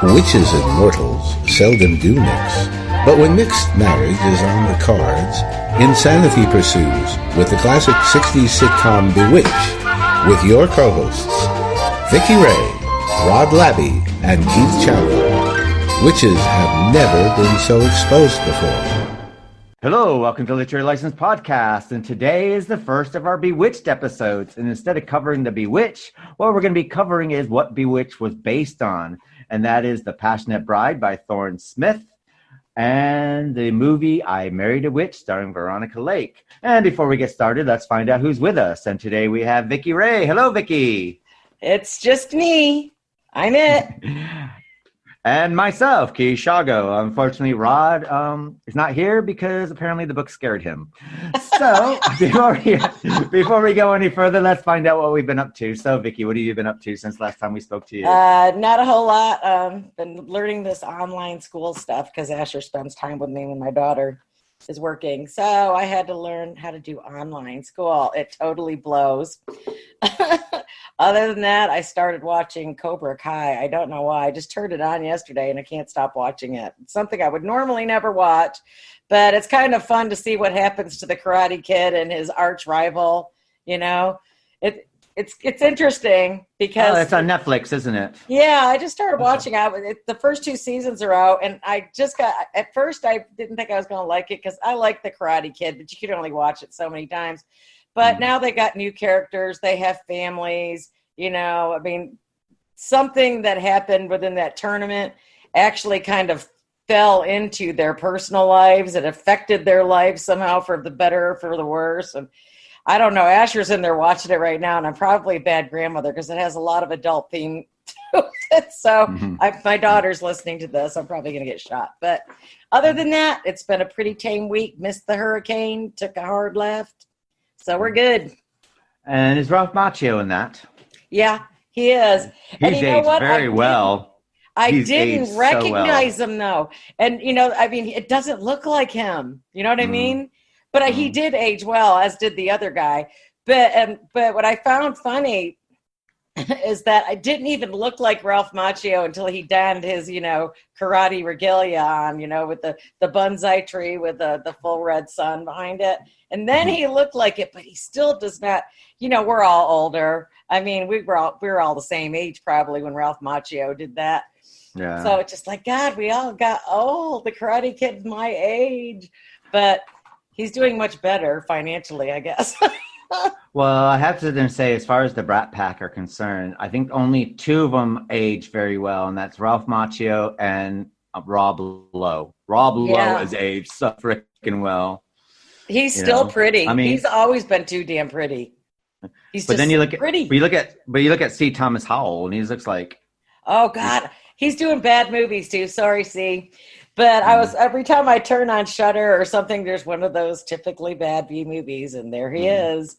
Witches and mortals seldom do mix, but when mixed marriage is on the cards, insanity pursues with the classic 60s sitcom Bewitched, with your co-hosts, Vicky Ray, Rod Labby, and Keith Chandler. Witches have never been so exposed before. Hello, welcome to Literary License Podcast, and today is the first of our Bewitched episodes. And instead of covering the Bewitched, what we're going to be covering is what Bewitched was based on, and that is The Passionate Bride by Thorne Smith and the movie I Married a Witch starring Veronica Lake. And before we get started, let's find out who's with us. And today we have Vicky Ray. Hello, Vicky. It's just me. I'm it. And myself, Keith Shago. Unfortunately, Rod is not here because apparently the book scared him. So before we go any further, let's find out what we've been up to. So, Vicky, what have you been up to since last time we spoke to you? Not a whole lot. Been learning this online school stuff because Asher spends time with me when my daughter is working. So I had to learn how to do online school. It totally blows. Other than that, I started watching Cobra Kai. I don't know why. I just turned it on yesterday and I can't stop watching it. It's something I would normally never watch, but it's kind of fun to see what happens to the Karate Kid and his arch rival. You know, it's interesting because it's on Netflix, isn't it? Yeah, I just started watching it. The first 2 seasons are out, and I just got. At first, I didn't think I was going to like it because I like the Karate Kid, but you could only watch it so many times. But now they got new characters. They have families. You know, I mean, something that happened within that tournament actually kind of fell into their personal lives. It affected their lives somehow for the better or for the worse. And I don't know. Asher's in there watching it right now, and I'm probably a bad grandmother because it has a lot of adult theme to it. So my daughter's listening to this. I'm probably going to get shot. But other than that, it's been a pretty tame week. Missed the hurricane, took a hard left. So we're good. And is Ralph Macchio in that? Yeah, he is. He's aged very well. I didn't recognize him, though. And, you know, I mean, it doesn't look like him. You know what I mean? But he did age well, as did the other guy. But what I found funny is that I didn't even look like Ralph Macchio until he donned his, you know, karate regalia on, you know, with the bonsai tree with the full red sun behind it. And then he looked like it, but he still does not, you know, we're all older. I mean, we were all the same age probably when Ralph Macchio did that. Yeah. So it's just like, God, we all got old. The Karate Kid's my age. But he's doing much better financially, I guess. Well, I have to then say, as far as the Brat Pack are concerned, I think only 2 of them age very well, and that's Ralph Macchio and Rob Lowe. Rob Lowe has aged so freaking well. He's still pretty. I mean, he's always been too damn pretty. He's just pretty. But you look at C. Thomas Howell, and he looks like, oh God, he's doing bad movies too. Sorry, C. But every time I turn on Shudder or something, there's one of those typically bad B movies, and there he is.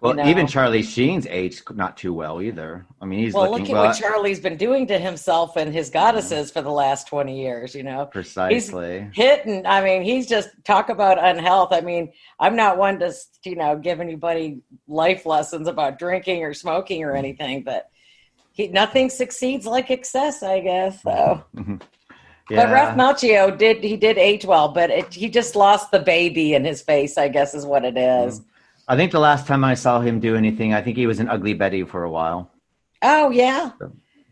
Well, you know? Even Charlie Sheen's aged not too well either. I mean, he's look at what Charlie's been doing to himself and his goddesses for the last 20 years, you know. Precisely. He's hitting, I mean, he's just talk about unhealth. I mean, I'm not one to, you know, give anybody life lessons about drinking or smoking or anything, but nothing succeeds like excess, I guess, so. Yeah. But Ralph Macchio did age well, but he just lost the baby in his face, I guess is what it is. I think the last time I saw him do anything, I think he was in Ugly Betty for a while. Oh, yeah.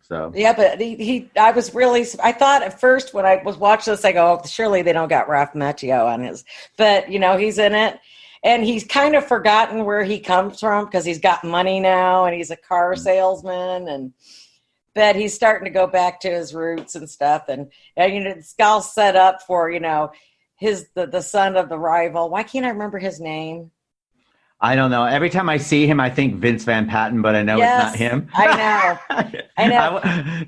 So. Yeah, but I thought at first when I was watching this, I go, oh, surely they don't got Ralph Macchio on his. But, you know, he's in it. And he's kind of forgotten where he comes from because he's got money now and he's a car salesman. But he's starting to go back to his roots and stuff. And you know, it's all set up for, you know, the son of the rival. Why can't I remember his name? I don't know. Every time I see him, I think Vince Van Patten, but I know it's not him. I know.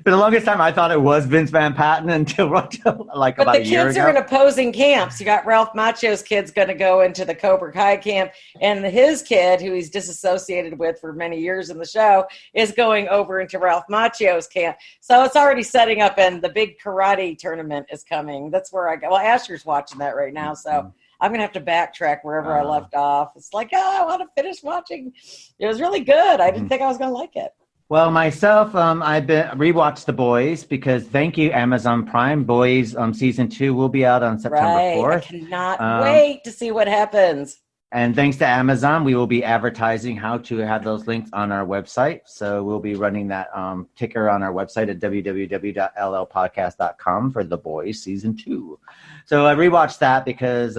For the longest time, I thought it was Vince Van Patten until like about a year ago. But the kids are in opposing camps. You got Ralph Macchio's kid's going to go into the Cobra Kai camp, and his kid, who he's disassociated with for many years in the show, is going over into Ralph Macchio's camp. So it's already setting up, and the big karate tournament is coming. That's where I go. Well, Asher's watching that right now, so I'm going to have to backtrack wherever I left off. It's like, I want to finish watching. It was really good. I didn't think I was going to like it. Well, myself, I've been rewatched The Boys because thank you, Amazon Prime. Boys season 2 will be out on September 4th. I cannot wait to see what happens. And thanks to Amazon, we will be advertising how to have those links on our website. So we'll be running that ticker on our website at www.llpodcast.com for The Boys season 2. So I rewatched that because,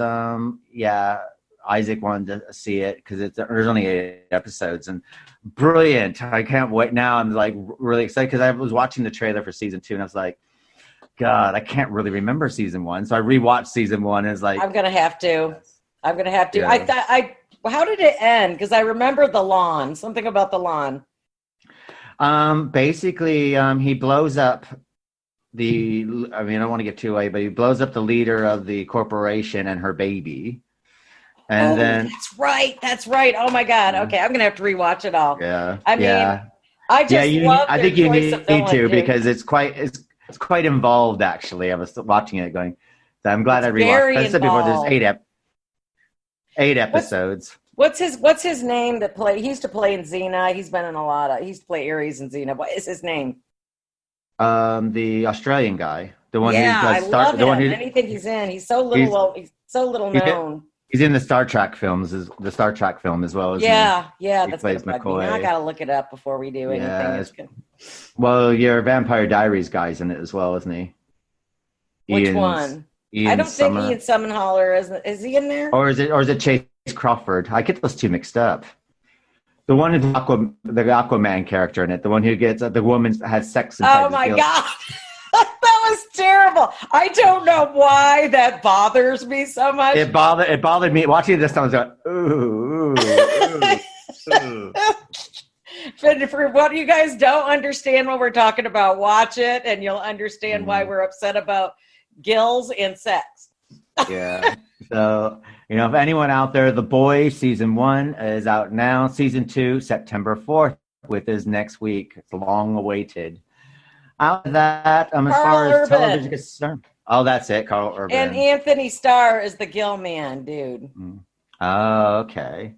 Isaac wanted to see it because there's only 8 episodes and brilliant. I can't wait. Now I'm like really excited because I was watching the trailer for season 2 and I was like, God, I can't really remember season 1. So I rewatched season 1 and it's like, I'm gonna have to. Yeah. I thought how did it end? Because I remember the lawn. Something about the lawn. Basically, he blows up I don't want to get too away, but he blows up the leader of the corporation and her baby. And then that's right. Oh my God. Okay, I'm gonna have to rewatch it all. Yeah. I mean, I just love I their think you choice need of villain, to dude. because it's quite involved. Actually, I was watching it going. So I'm glad I rewatched. Very I said before, there's involved. 8 episodes. What's his name that play? He used to play in Xena. He's been in a lot of. He used to play Ares in Xena. What is his name? The Australian guy, the one who I does love him. one who Anything he's in, he's so little. He's so little known. He's in the Star Trek films, the Star Trek film as well. Yeah, he that's plays gonna bug me. McCoy. Now I gotta look it up before we do anything. Well, your Vampire Diaries guy's in it as well, isn't he? Which one? I don't think Ian Summerhaller is he in there? Or is it Chase Crawford? I get those two mixed up. The one is the Aquaman character in it. The one who gets the woman has sex. Oh my God. That was terrible. I don't know why that bothers me so much. It bothered me watching this time. I was like, ooh. For what you guys don't understand what we're talking about, watch it and you'll understand why we're upset about gills and sex. Yeah. So, if anyone out there, The Boys season 1 is out now. Season 2, September 4th, with us next week. It's long awaited. Out of that, as far as television is concerned. Oh, that's it, Carl Urban. And Anthony Starr is the Gill Man, dude. Oh, okay.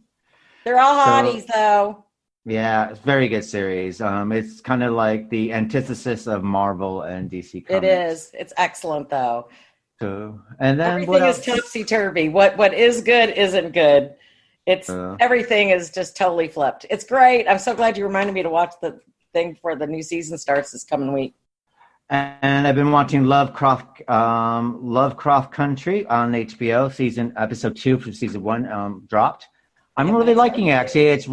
They're all hotties, though. Yeah, it's a very good series. It's kind of like the antithesis of Marvel and DC Comics. It is. It's excellent, though. So, and then everything is topsy-turvy. What is good isn't good. It's everything is just totally flipped. It's great. I'm so glad you reminded me to watch the thing before the new season starts this coming week. And I've been watching Lovecraft Country on HBO. Episode 2 from season 1 dropped. I'm really liking it. Actually, it's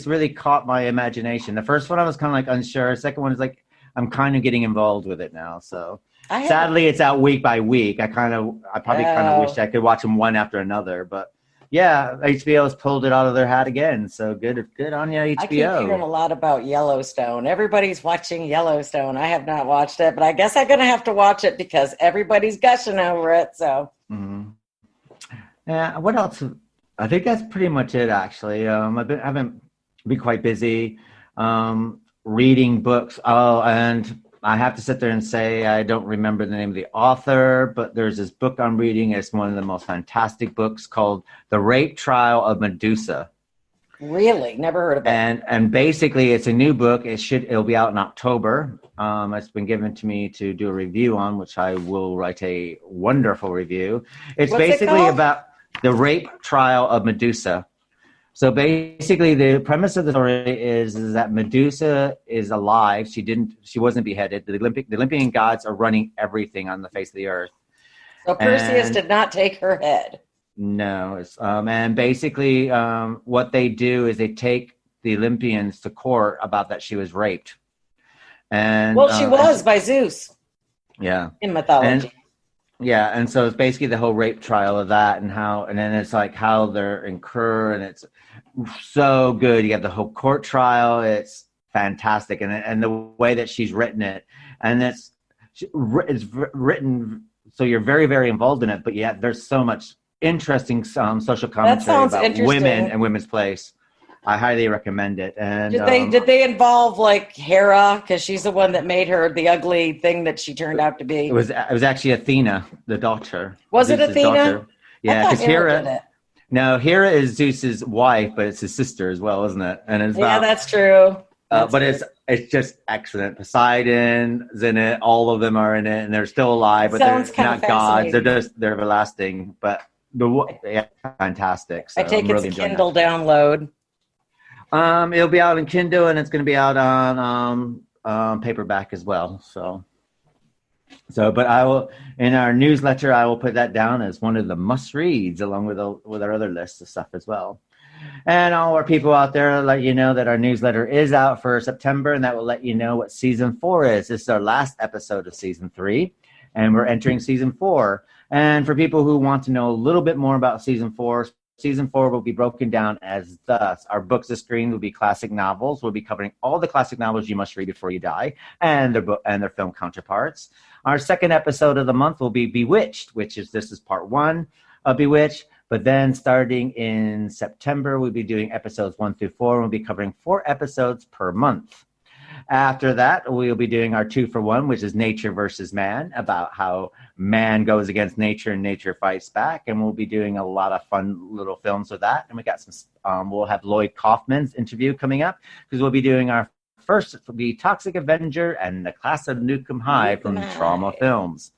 really caught my imagination. The first one I was kind of like unsure. The second one is like I'm kind of getting involved with it now. So sadly, it's out week by week. I probably wish I could watch them one after another, but. Yeah, HBO has pulled it out of their hat again. So good on you, HBO. I keep hearing a lot about Yellowstone. Everybody's watching Yellowstone. I have not watched it, but I guess I'm going to have to watch it because everybody's gushing over it. So, yeah. What else? I think that's pretty much it. Actually, I've been quite busy reading books. Oh, and I have to sit there and say I don't remember the name of the author, but there's this book I'm reading. It's one of the most fantastic books called The Rape Trial of Medusa. Really? Never heard of it. And basically it's a new book. It'll be out in October. It's been given to me to do a review on, which I will write a wonderful review. It's basically about the rape trial of Medusa. So basically, the premise of the story is that Medusa is alive. She wasn't beheaded. The Olympian gods are running everything on the face of the earth. So Perseus did not take her head. No, and basically, what they do is they take the Olympians to court about that she was raped. And she was by Zeus. Yeah, in mythology. And so it's basically the whole rape trial of that, and then it's like how they're incurred, and it's so good. You have the whole court trial; it's fantastic, and the way that she's written it, and it's written so you're very, very involved in it. But yet, there's so much interesting social commentary about women and women's place. I highly recommend it. And did they involve like Hera, because she's the one that made her the ugly thing that she turned out to be? It was actually Athena, the daughter. Was it Athena? Daughter. Yeah, because Hera is Zeus's wife, but it's his sister as well, isn't it? And it's that's true. But it's just excellent. Poseidon's in it. All of them are in it, and they're still alive, but they're not gods. They're everlasting. But fantastic. So I take it's a Kindle download. It'll be out in Kindle, and it's going to be out on paperback as well. But I will, in our newsletter, I will put that down as one of the must reads, along with our other list of stuff as well. And all our people out there, let you know that our newsletter is out for September, and that will let you know what season 4 is. This is our last episode of season 3, and we're entering season 4. And for people who want to know a little bit more about season 4 will be broken down as thus. Our books of screen will be classic novels. We'll be covering all the classic novels you must read before you die, and their film counterparts. Our second episode of the month will be Bewitched, this is part 1 of Bewitched. But then starting in September, we'll be doing episodes 1 through 4. We'll be covering 4 episodes per month. After that, we'll be doing our 2-for-1, which is Nature versus Man, about how man goes against nature and nature fights back. And we'll be doing a lot of fun little films with that. And we got some, we'll have Lloyd Kaufman's interview coming up, because we'll be doing our first, the Toxic Avenger and the Class of Nukem High from Trauma Films.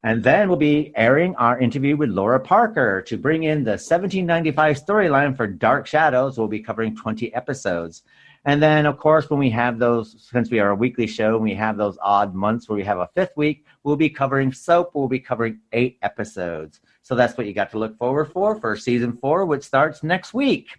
And then we'll be airing our interview with Laura Parker to bring in the 1795 storyline for Dark Shadows. We'll be covering 20 episodes. And then, of course, when we have those, since we are a weekly show, and we have those odd months where we have a 5th week, we'll be covering soap. We'll be covering 8 episodes. So that's what you got to look forward for season 4, which starts next week.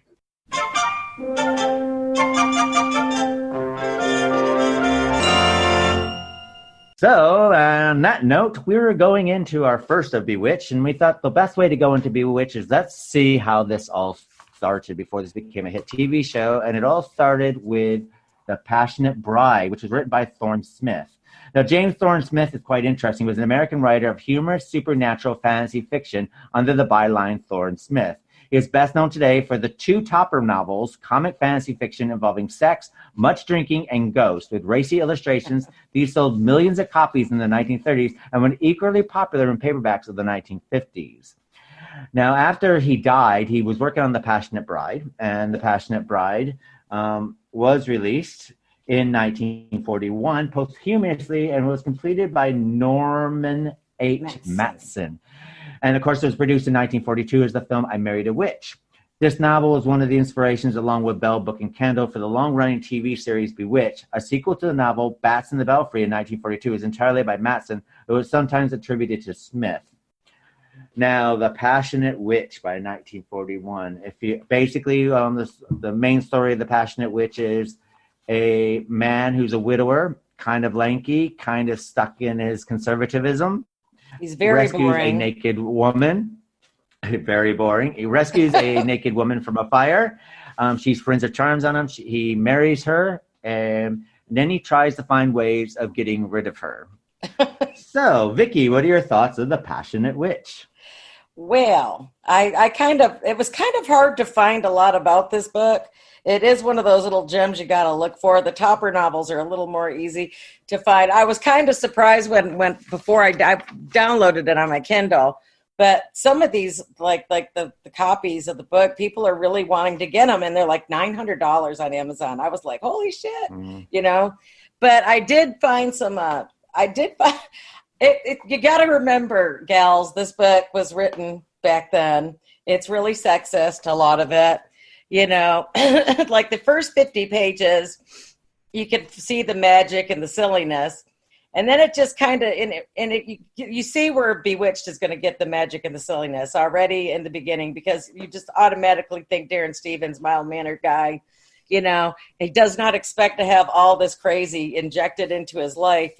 So, on that note, we were going into our first of Bewitched, and we thought the best way to go into Bewitched is let's see how this all started before this became a hit TV show. And it all started with The Passionate Bride, which was written by Thorne Smith. Now, James Thorne Smith is quite interesting. He was an American writer of humorous supernatural fantasy fiction under the byline Thorne Smith. He is best known today for the 2 topper novels, comic fantasy fiction involving sex, much drinking, and ghosts. With racy illustrations, these sold millions of copies in the 1930s and were equally popular in paperbacks of the 1950s. Now, after he died, he was working on The Passionate Bride, and The Passionate Bride was released in 1941 posthumously and was completed by Norman M Matson. And, of course, it was produced in 1942 as the film I Married a Witch. This novel was one of the inspirations, along with Bell, Book, and Candle, for the long-running TV series Bewitched. A sequel to the novel Bats in the Belfry in 1942 is entirely by Matson, who was sometimes attributed to Smith. Now, The Passionate Witch by 1941. The main story of The Passionate Witch is a man who's a widower, kind of lanky, kind of stuck in his conservatism. He's very boring. A naked woman. Very boring. He rescues a naked woman from a fire. She springs her charms on him. He marries her, and then he tries to find ways of getting rid of her. So, Vicky, what are your thoughts of The Passionate Witch? Well, it was kind of hard to find a lot about this book. It is one of those little gems you got to look for. The topper novels are a little more easy to find. I was kind of surprised before I downloaded it on my Kindle, but some of these, like the copies of the book, people are really wanting to get them, and they're like $900 on Amazon. I was like, holy shit, But I did find some. You got to remember, gals, this book was written back then. It's really sexist, a lot of it. Like the first 50 pages, you could see the magic and the silliness. And then it just kind of, you see where Bewitched is going to get the magic and the silliness already in the beginning, because you just automatically think Darren Stevens, mild-mannered guy, he does not expect to have all this crazy injected into his life,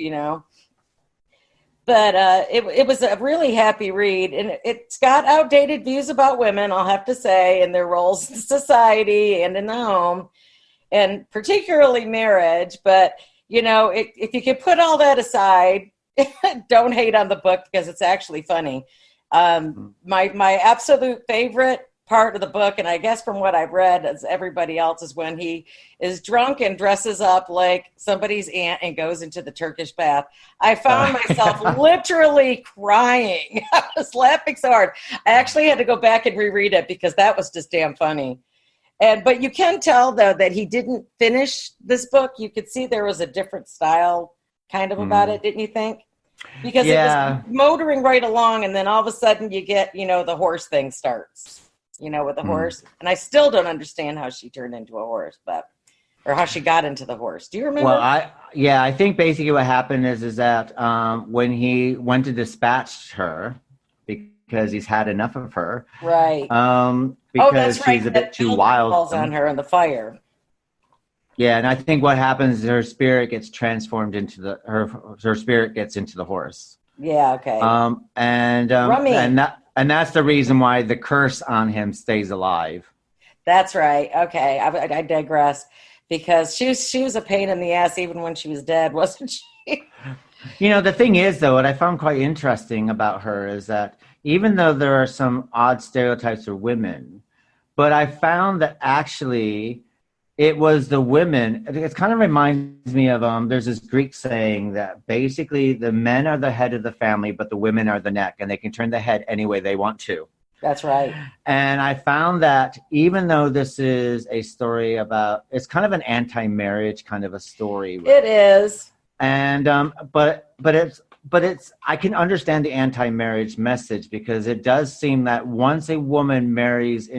But it was a really happy read, and it's got outdated views about women, I'll have to say, and their roles in society and in the home, and particularly marriage. But, if you could put all that aside, don't hate on the book, because it's actually funny. My absolute favorite part of the book, and I guess from what I've read as everybody else, is when he is drunk and dresses up like somebody's aunt and goes into the Turkish bath. I found myself literally crying. I was laughing so hard. I actually had to go back and reread it because that was just damn funny. But you can tell though that he didn't finish this book. You could see there was a different style kind of about it, didn't you think? Because it was motoring right along, and then all of a sudden you get, the horse thing starts, with the horse. And I still don't understand how she turned into a horse, or how she got into the horse. Do you remember? Well, I think basically what happened is that when he went to dispatch her, because he's had enough of her, right? Because she's a bit too wild. Falls on her in the fire. Yeah, and I think what happens is her spirit gets transformed into her spirit gets into the horse. Yeah. Okay. And that's the reason why the curse on him stays alive. That's right. Okay, I digress, because she was a pain in the ass even when she was dead, wasn't she? The thing is, though, what I found quite interesting about her is that even though there are some odd stereotypes of women, but I found that actually it was the women. It kind of reminds me of there's this Greek saying that basically the men are the head of the family, but the women are the neck, and they can turn the head any way they want to. That's right. And I found that even though this is a story about, it's kind of an anti-marriage kind of a story. It is. And but it's I can understand the anti-marriage message, because it does seem that once a woman marries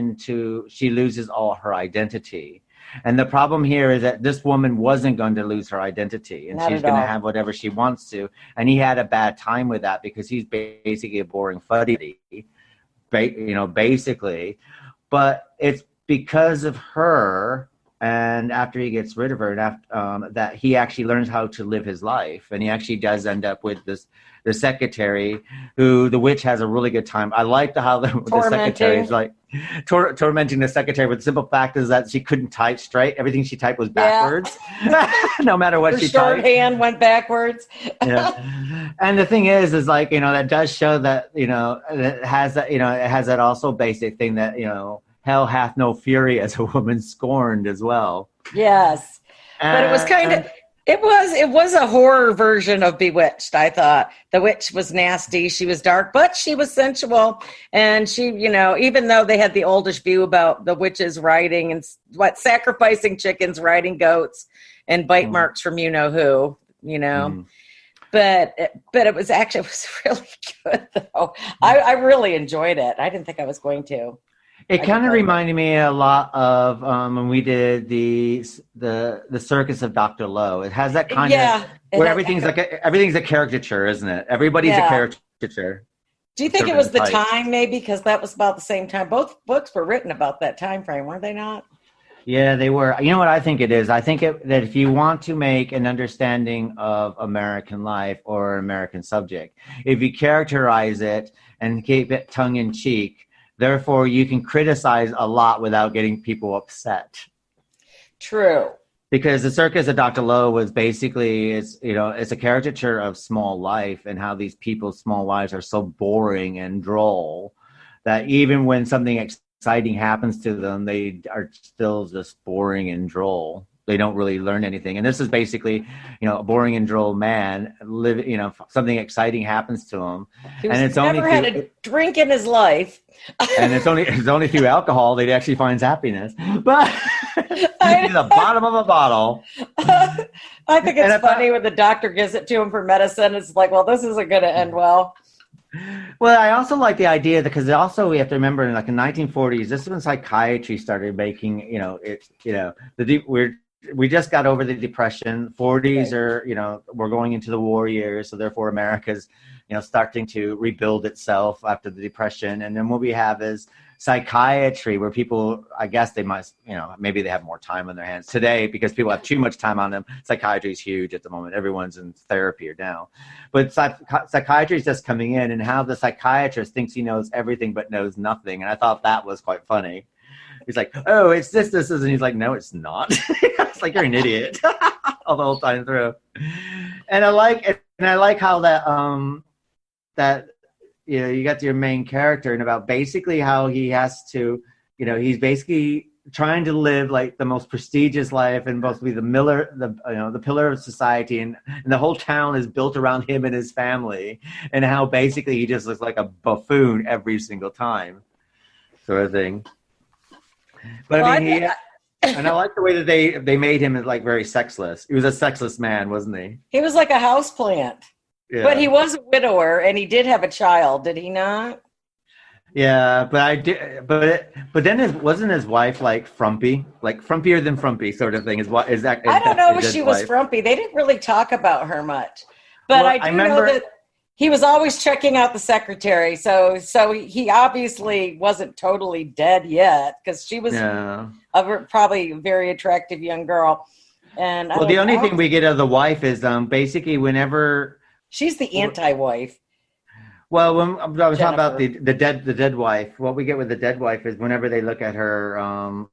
she loses all her identity. And the problem here is that this woman wasn't going to lose her identity, and she's going to have whatever she wants to. And he had a bad time with that, because he's basically a boring fuddy, basically. But it's because of her, and after he gets rid of her, that he actually learns how to live his life. And he actually does end up with the secretary, who the witch has a really good time. I like how the secretary is like tormenting the secretary, but the simple fact is that she couldn't type straight. Everything she typed was backwards. No matter what she typed. Her shorthand went backwards. Yeah. And the thing is like, that does show that, it has that, it has that also basic thing that, hell hath no fury as a woman scorned as well. Yes. But it was kind of, it was a horror version of Bewitched, I thought. The witch was nasty. She was dark, but she was sensual. And she, even though they had the oldish view about the witches riding and sacrificing chickens, riding goats, and bite marks from who. But it was really good, though. I really enjoyed it. I didn't think I was going to. It kind of reminded me a lot of when we did the Circus of Dr. Lowe. It has that kind of where everything's a caricature, isn't it? Everybody's a caricature. Do you think it was the time, maybe, because that was about the same time? Both books were written about that time frame, weren't they not? Yeah, they were. You know what I think it is? I think that if you want to make an understanding of American life or American subject, if you characterize it and keep it tongue in cheek, therefore, you can criticize a lot without getting people upset. True. Because the Circus of Dr. Lowe was basically, it's a caricature of small life and how these people's small lives are so boring and droll that even when something exciting happens to them, they are still just boring and droll. They don't really learn anything. And this is basically, a boring and droll man something exciting happens to him. And it's never had a drink in his life. And it's only through alcohol that he actually finds happiness. But he's the bottom of a bottle. I think it's funny when the doctor gives it to him for medicine. It's like, well, this isn't going to end well. Well, I also like the idea because also we have to remember in the 1940s, this is when psychiatry started making, we just got over the Depression. 40s are, we're going into the war years. So therefore America's, starting to rebuild itself after the Depression. And then what we have is psychiatry, where people, I guess they must, maybe they have more time on their hands today because people have too much time on them. Psychiatry is huge at the moment. Everyone's in therapy now. But psychiatry is just coming in, and how the psychiatrist thinks he knows everything but knows nothing. And I thought that was quite funny. He's like, oh, it's this, and he's like, no, it's not. It's like, you're an idiot all the whole time through. And I like how that you got your main character and about basically how he has to, he's basically trying to live like the most prestigious life and supposed to be the pillar of society, and the whole town is built around him and his family, and how basically he just looks like a buffoon every single time, sort of thing. But Well, I mean, and I like the way that they made him like very sexless. He was a sexless man, wasn't he? he was like a houseplant. Yeah. But he was a widower, and he did have a child, did he not? Yeah, but I did, but then wasn't his wife like frumpy, like frumpier than frumpy sort of thing? Is what is that? I don't know if his she was wife? frumpy. They didn't really talk about her much. But Well, I do I remember- know that he was always checking out the secretary. So he obviously wasn't totally dead yet, because she was probably a very attractive young girl. And Well, the only thing we get of the wife is basically whenever she's the anti-wife. Well, when I was talking about Jennifer. the dead wife, what we get with the dead wife is whenever they look at her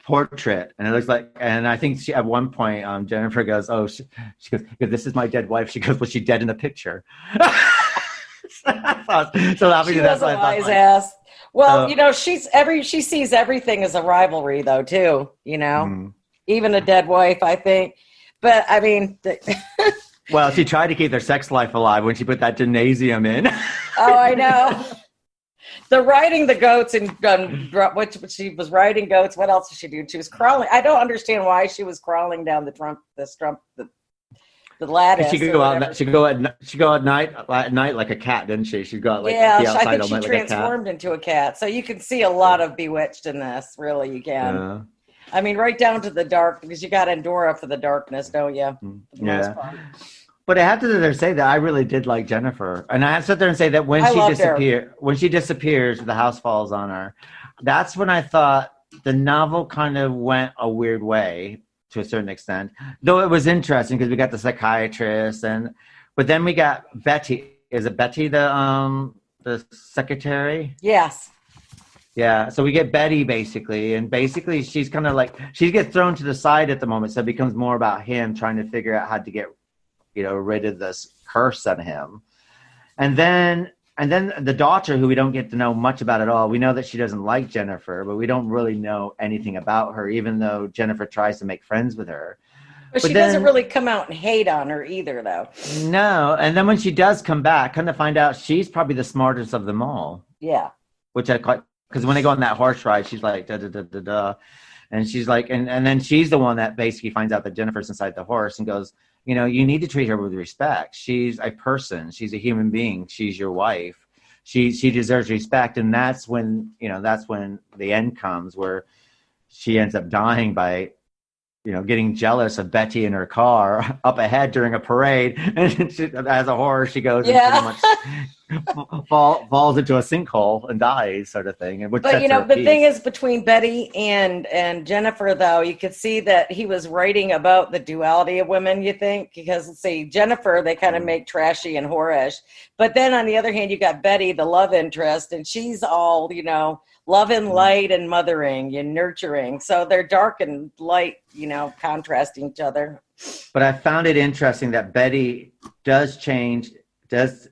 portrait, and it looks like, and I think at one point Jennifer goes, "Oh, she goes, this is my dead wife." She goes, "Was she dead in the picture?" So obviously She that's was a what I thought. wise ass. Well, she sees everything as a rivalry, though, too. Even a dead wife, I think. But I mean. Well, she tried to keep their sex life alive when she put that gymnasium in. Oh, I know. The riding the goats and what she was riding goats. What else did she do? She was crawling. I don't understand why she was crawling down the lattice. She'd go out at night like a cat, didn't she? She'd go out like yeah. be outside I think all she night like a cat. transformed into a cat. So you can see a lot of Bewitched in this. Really, you can. Yeah. I mean, right down to the dark, because you got Endora for the darkness, don't you? For the most part. But I have to say that I really did like Jennifer, and I have to sit there and say that when she disappears, the house falls on her. That's when I thought the novel kind of went a weird way to a certain extent. Though it was interesting because we got the psychiatrist, but then we got Betty. Is it Betty the secretary? Yes. Yeah, so we get Betty basically she's kind of like, she gets thrown to the side at the moment, so it becomes more about him trying to figure out how to get, rid of this curse on him. And then the daughter, who we don't get to know much about at all, we know that she doesn't like Jennifer, but we don't really know anything about her, even though Jennifer tries to make friends with her. But she doesn't really come out and hate on her either, though. No, and then when she does come back, kind of find out she's probably the smartest of them all. Yeah. Which I quite... Because when they go on that horse ride, she's like, da, da, da, da, da. And she's like, and then she's the one that basically finds out that Jennifer's inside the horse and goes, you need to treat her with respect. She's a person. She's a human being. She's your wife. She deserves respect. And that's when the end comes, where she ends up dying by, getting jealous of Betty in her car up ahead during a parade. And she, as a horse, she goes and pretty much falls into a sinkhole and dies, sort of thing. But the thing is, between Betty and Jennifer, though, you could see that he was writing about the duality of women, you think? Because, let's see, Jennifer, they kind of make trashy and whorish. But then on the other hand, you got Betty, the love interest, and she's all, love and light and mothering and nurturing. So they're dark and light, contrasting each other. But I found it interesting that Betty does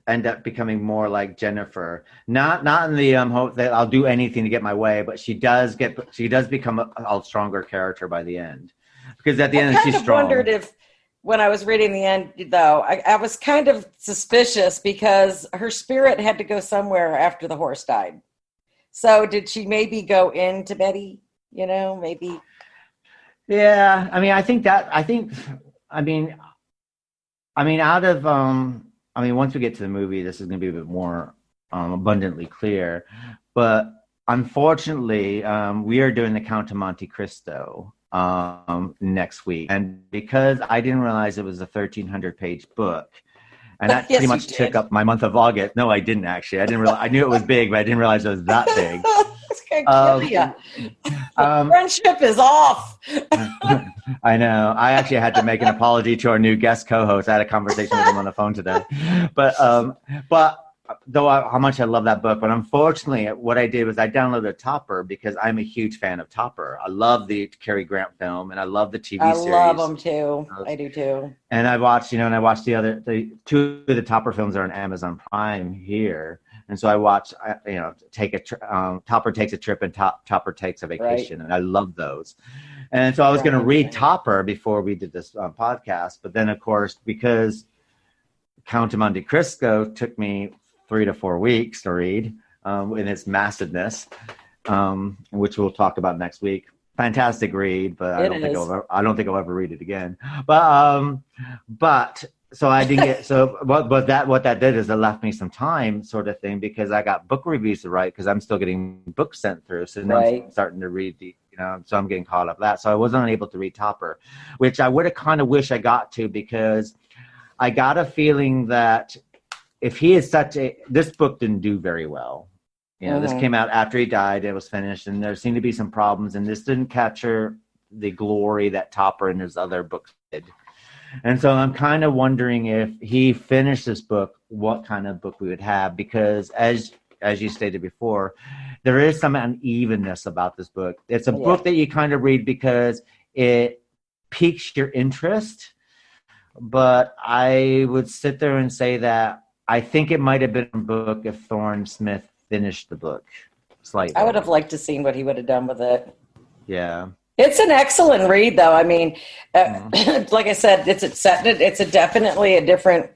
end up becoming more like Jennifer. Not in the hope that I'll do anything to get my way, but she does become a stronger character by the end. Because at the end, she's strong. I wondered if, when I was reading the end, though, I was kind of suspicious because her spirit had to go somewhere after the horse died. So did she maybe go into Betty? Maybe. Yeah, once we get to the movie, this is going to be a bit more abundantly clear. But unfortunately, we are doing the Count of Monte Cristo next week. And because I didn't realize it was a 1,300-page book, and that pretty much took up my month of August. No, I didn't actually. I didn't realize. I knew it was big, but I didn't realize it was that big. It's gonna kill you. Friendship is off. I know. I actually had to make an apology to our new guest co-host. I had a conversation with him on the phone today. But though how much I love that book, but unfortunately, what I did was I downloaded Topper because I'm a huge fan of Topper. I love the Cary Grant film, and I love the TV series. I love them too. I do too. And I watched, the two of the Topper films are on Amazon Prime here. And so I watched, Topper Takes a Trip and Topper Takes a Vacation. Right. And I love those. And so I was going to read Topper before we did this podcast. But then, of course, because Count of Monte Cristo took me 3 to 4 weeks to read in its massiveness, which we'll talk about next week. Fantastic read, but I don't think I'll ever read it again. But so I didn't get what that did is it left me some time, sort of thing, because I got book reviews to write because I'm still getting books sent through. So now I'm starting to read so I'm getting caught up that. So I wasn't able to read Topper, which I would have kind of wished I got to, because I got a feeling that if he is this book didn't do very well. This came out after he died. It was finished, and there seemed to be some problems, and this didn't capture the glory that Topper and his other books did. And so I'm kind of wondering if he finished this book, what kind of book we would have, because as you stated before, there is some unevenness about this book. It's a book that you kind of read because it piques your interest, but I would sit there and say that I think it might have been a book if Thorne Smith finished the book slightly. I would have liked to seen what he would have done with it. Yeah. It's an excellent read, though. I mean, like I said, it's definitely a different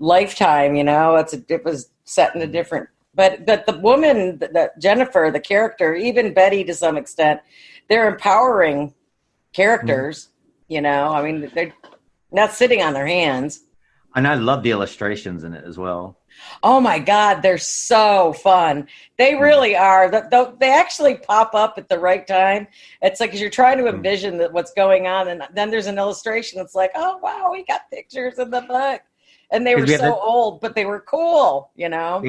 lifetime. It was set in a different. But the woman, Jennifer, the character, even Betty to some extent, they're empowering characters. I mean, they're not sitting on their hands. And I love the illustrations in it as well. Oh my God, they're so fun. They really are. They actually pop up at the right time. It's like, 'cause you're trying to envision what's going on, and then there's an illustration that's like, oh wow, we got pictures in the book. And they were so old, but they were cool, Yeah. And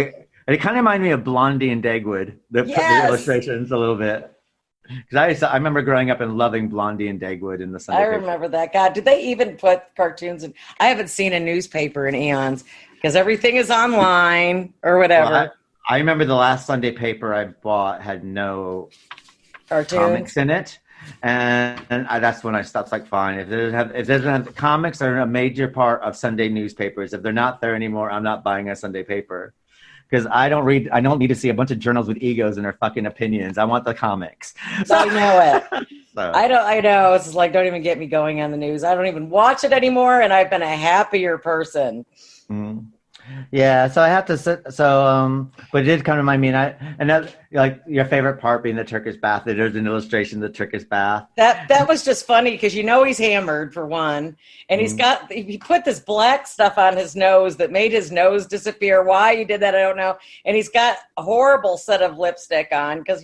it kind of reminded me of Blondie and Dagwood, the illustrations a little bit. Because I remember growing up and loving Blondie and Dagwood in the Sunday paper. Remember that. God, did they even put cartoons in? I haven't seen a newspaper in eons because everything is online or whatever. Well, I remember the last Sunday paper I bought had no cartoons. Comics in it. And that's when I stopped. It's like, fine, if it doesn't have comics are a major part of Sunday newspapers. If they're not there anymore, I'm not buying a Sunday paper. Because I don't need to see a bunch of journals with egos and their fucking opinions. I want the comics. So, I know it. I know. It's like, don't even get me going on the news. I don't even watch it anymore, and I've been a happier person. Mm. Yeah, so I have to sit. So, but it did come to my mind. And that, like, your favorite part being the Turkish bath. There's an illustration of the Turkish bath. That was just funny because he's hammered for one, and he put this black stuff on his nose that made his nose disappear. Why he did that, I don't know. And he's got a horrible set of lipstick on because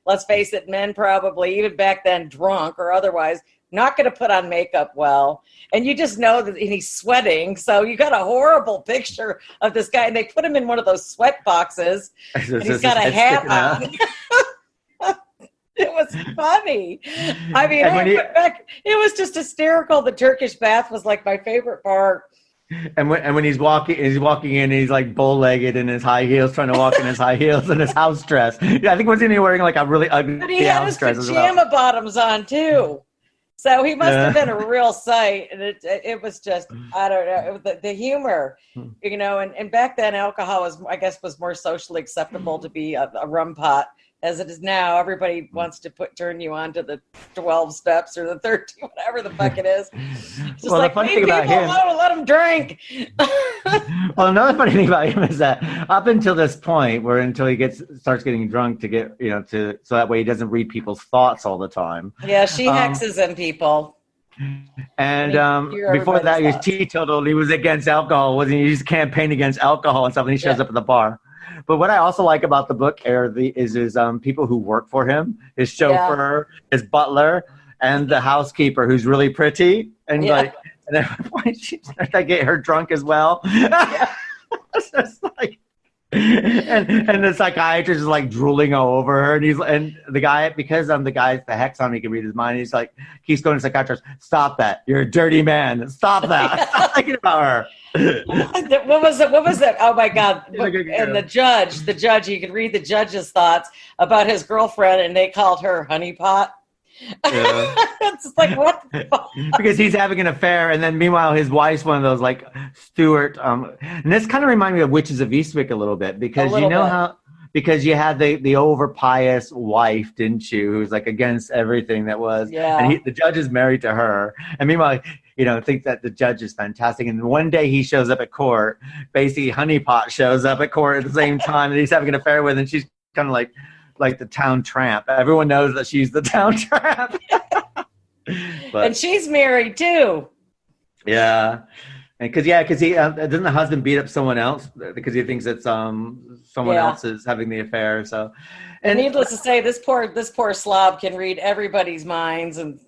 let's face it, men probably even back then, drunk or otherwise, not going to put on makeup well. And you just know that he's sweating. So you got a horrible picture of this guy. And they put him in one of those sweat boxes. And he's got a hat on. It was funny. I mean, it was just hysterical. The Turkish bath was like my favorite part. And when he's walking in, he's like bow-legged in his high heels, trying to walk in his high heels and his house dress. I think wasn't he wearing like a really ugly but he had his pajama bottoms on too. So he must have been a real sight, and it was just, I don't know, it was the humor, and back then alcohol was more socially acceptable to be a rum pot as it is now. Everybody wants to turn you on to the 12 steps or the 13, whatever the fuck it is. Just well, like, the funny thing about him, let him drink. Well, another funny thing about him is that up until this point, until he starts getting drunk to get, so that way he doesn't read people's thoughts all the time. Yeah, she hexes in people. And before that, he was teetotal. He was against alcohol. Wasn't he? He used to campaign against alcohol and stuff. And he shows up at the bar. But what I also like about the book is people who work for him, his chauffeur, his butler, and the housekeeper who's really pretty. And and at one point she starts to get her drunk as well. It's just like, and the psychiatrist is like drooling all over her, and the guy, because the guy's the hex on, he can read his mind. He's like, keeps going to the psychiatrist, stop that, you're a dirty man, stop that. Stop thinking about her. What was it? Oh my God. And the judge, you could read the judge's thoughts about his girlfriend, and they called her honeypot. Yeah. It's like, what the fuck? Because he's having an affair, and then meanwhile his wife's one of those like Stuart. And this kind of reminded me of Witches of Eastwick a little bit, because because you had the over pious wife, didn't you, who's like against everything that was. Yeah. And the judge is married to her, and meanwhile, think that the judge is fantastic. And one day he shows up at court. Basically, honeypot shows up at court at the same time that he's having an affair with, and she's kind of like like the town tramp. Everyone knows that she's the town tramp. But, and she's married too. Yeah. And because he doesn't the husband beat up someone else because he thinks that someone else is having the affair. So, and needless to say, this poor slob can read everybody's minds, and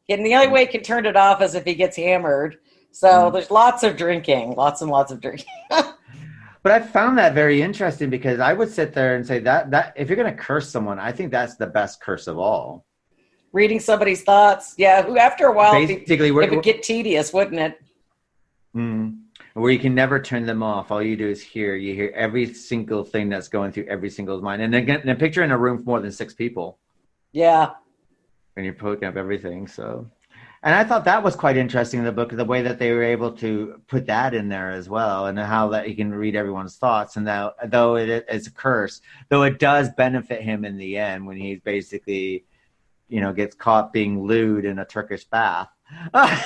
the only way he can turn it off is if he gets hammered. So there's lots of drinking, lots and lots of drinking. But I found that very interesting because I would sit there and say that if you're going to curse someone, I think that's the best curse of all. Reading somebody's thoughts, who after a while basically, it would get tedious, wouldn't it? Where you can never turn them off. All you do is you hear every single thing that's going through every single mind. And again, a picture in a room for more than 6 people. Yeah. And you're poking up everything. So, and I thought that was quite interesting in the book, the way that they were able to put that in there as well, and how that he can read everyone's thoughts. And now, though it is a curse, though it does benefit him in the end when he's basically, gets caught being lewd in a Turkish bath.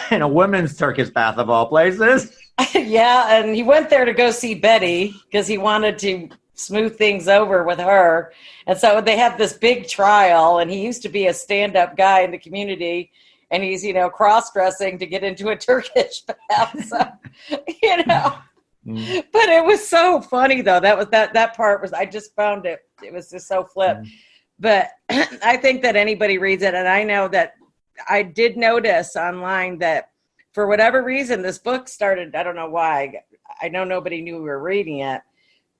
In a women's Turkish bath of all places. Yeah, and he went there to go see Betty because he wanted to smooth things over with her. And so they have this big trial, and he used to be a stand-up guy in the community, and he's, cross-dressing to get into a Turkish bath. So, But it was so funny, though. That part was, I just found it was just so flip. But I think that anybody reads it, and I know that I did notice online that for whatever reason, this book started, I don't know why. I know nobody knew we were reading it,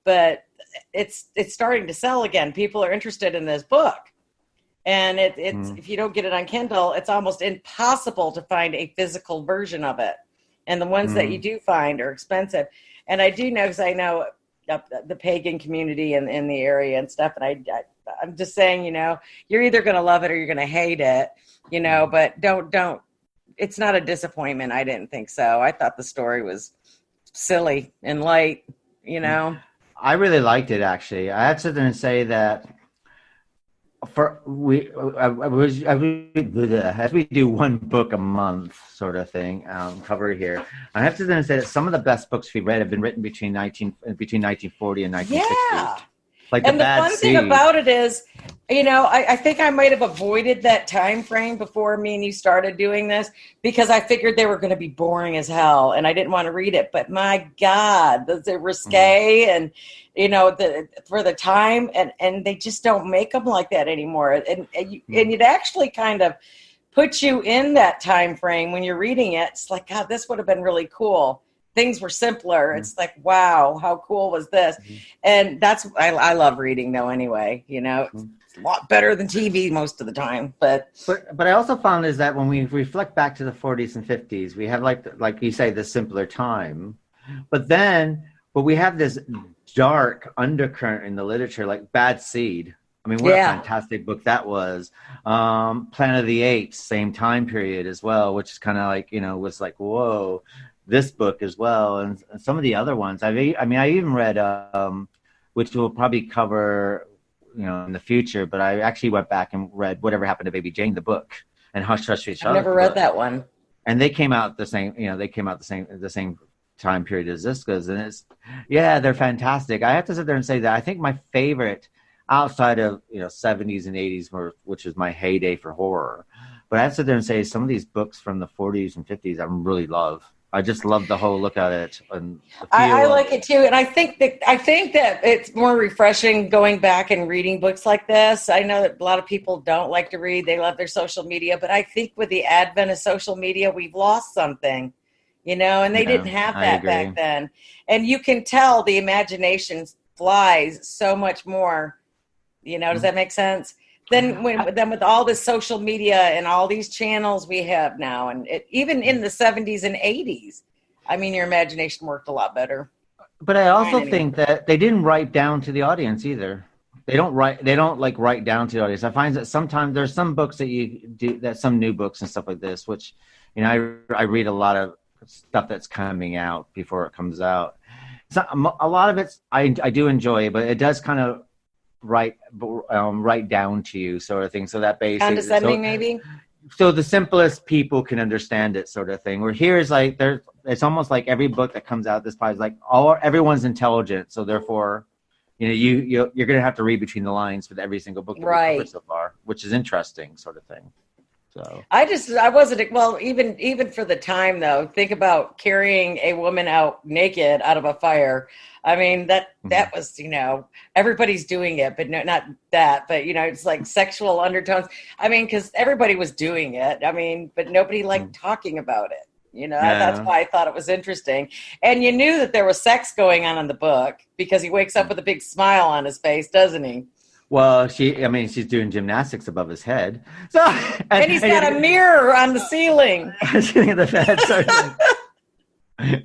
but it's starting to sell again. People are interested in this book. And it's if you don't get it on Kindle, it's almost impossible to find a physical version of it. And the ones that you do find are expensive. And I do know, because I know the pagan community in the area and stuff. And I'm just saying, you're either going to love it or you're going to hate it. But don't, it's not a disappointment. I didn't think so. I thought the story was silly and light, I really liked it, actually. I have to sit there and say that as we do one book a month sort of thing, cover here, I have to sit there and say that some of the best books we read have been written between 1940 and 1960. Yeah. Like and the fun thing about it is, I think I might have avoided that time frame before me and you started doing this because I figured they were going to be boring as hell and I didn't want to read it. But my God, they're risque and, for the time and they just don't make them like that anymore. And it actually kind of puts you in that time frame when you're reading it. It's like, God, this would have been really cool. Things were simpler. It's like, wow, how cool was this? And that's, I love reading though anyway, it's a lot better than TV most of the time. But I also found is that when we reflect back to the 40s and 50s, we have like you say, the simpler time, but we have this dark undercurrent in the literature, like Bad Seed. I mean, what a fantastic book that was. Planet of the Apes, same time period as well, which is kind of like, was like, whoa. This book as well, and some of the other ones. I even read, which we'll probably cover, in the future. But I actually went back and read Whatever Happened to Baby Jane, the book, and Hush Hush Hush. I never read that one. And they came out the same. They came out the same time period as this goes, and they're fantastic. I have to sit there and say that I think my favorite, outside of 70s and 80s, which is my heyday for horror, but I have to sit there and say some of these books from the 40s and 50s I really love. I just love the whole look at it, and I like it too. And I think that it's more refreshing going back and reading books like this. I know that a lot of people don't like to read; they love their social media. But I think with the advent of social media, we've lost something, and they didn't have that back then. And you can tell the imagination flies so much more. Does that make sense? Then with all this social media and all these channels we have now, and even in the 70s and 80s, your imagination worked a lot better. But I also think that they didn't write down to the audience either. They don't write down to the audience. I find that sometimes there's some books that you do, that some new books and stuff like this, which, I read a lot of stuff that's coming out before it comes out. So a lot of it I do enjoy, but it does kind of write down to you sort of thing. So that basically condescending maybe. So the simplest people can understand it sort of thing. Where here is like it's almost like every book that comes out this part is like everyone's intelligent, so therefore you're going to have to read between the lines with every single book that we covered so far, which is interesting, sort of thing. So I wasn't, well, even for the time though, think about carrying a woman out naked out of a fire. I mean, that was, everybody's doing it, but no, not that, but it's like sexual undertones. I mean, cause everybody was doing it. I mean, but nobody liked talking about it. That's why I thought it was interesting. And you knew that there was sex going on in the book because he wakes up with a big smile on his face, doesn't he? Well, she's doing gymnastics above his head. So, and he's got a mirror on the ceiling. Sitting in the bed.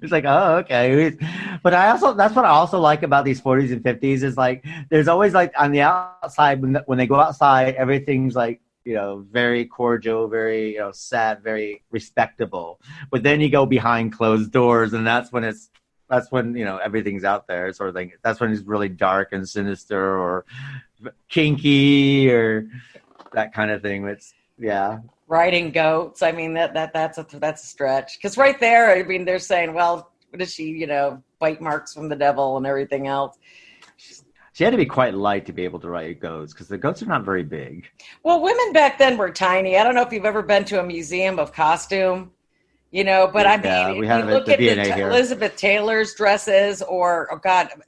It's like, oh, okay. But that's what I also like about these 40s and 50s is like, there's always like on the outside, when they go outside, everything's like, very cordial, very, sad, very respectable. But then you go behind closed doors, and that's when everything's out there sort of thing. That's when it's really dark and sinister or kinky or that kind of thing. It's riding goats. I mean, that's a stretch, because right there, I mean, they're saying, well, what is she, bite marks from the devil and everything else. She had to be quite light to be able to ride goats, because the goats are not very big. Well, women back then were tiny. I don't know if you've ever been to a museum of costume, but I mean, we have you look the at DNA here. Elizabeth Taylor's dresses, or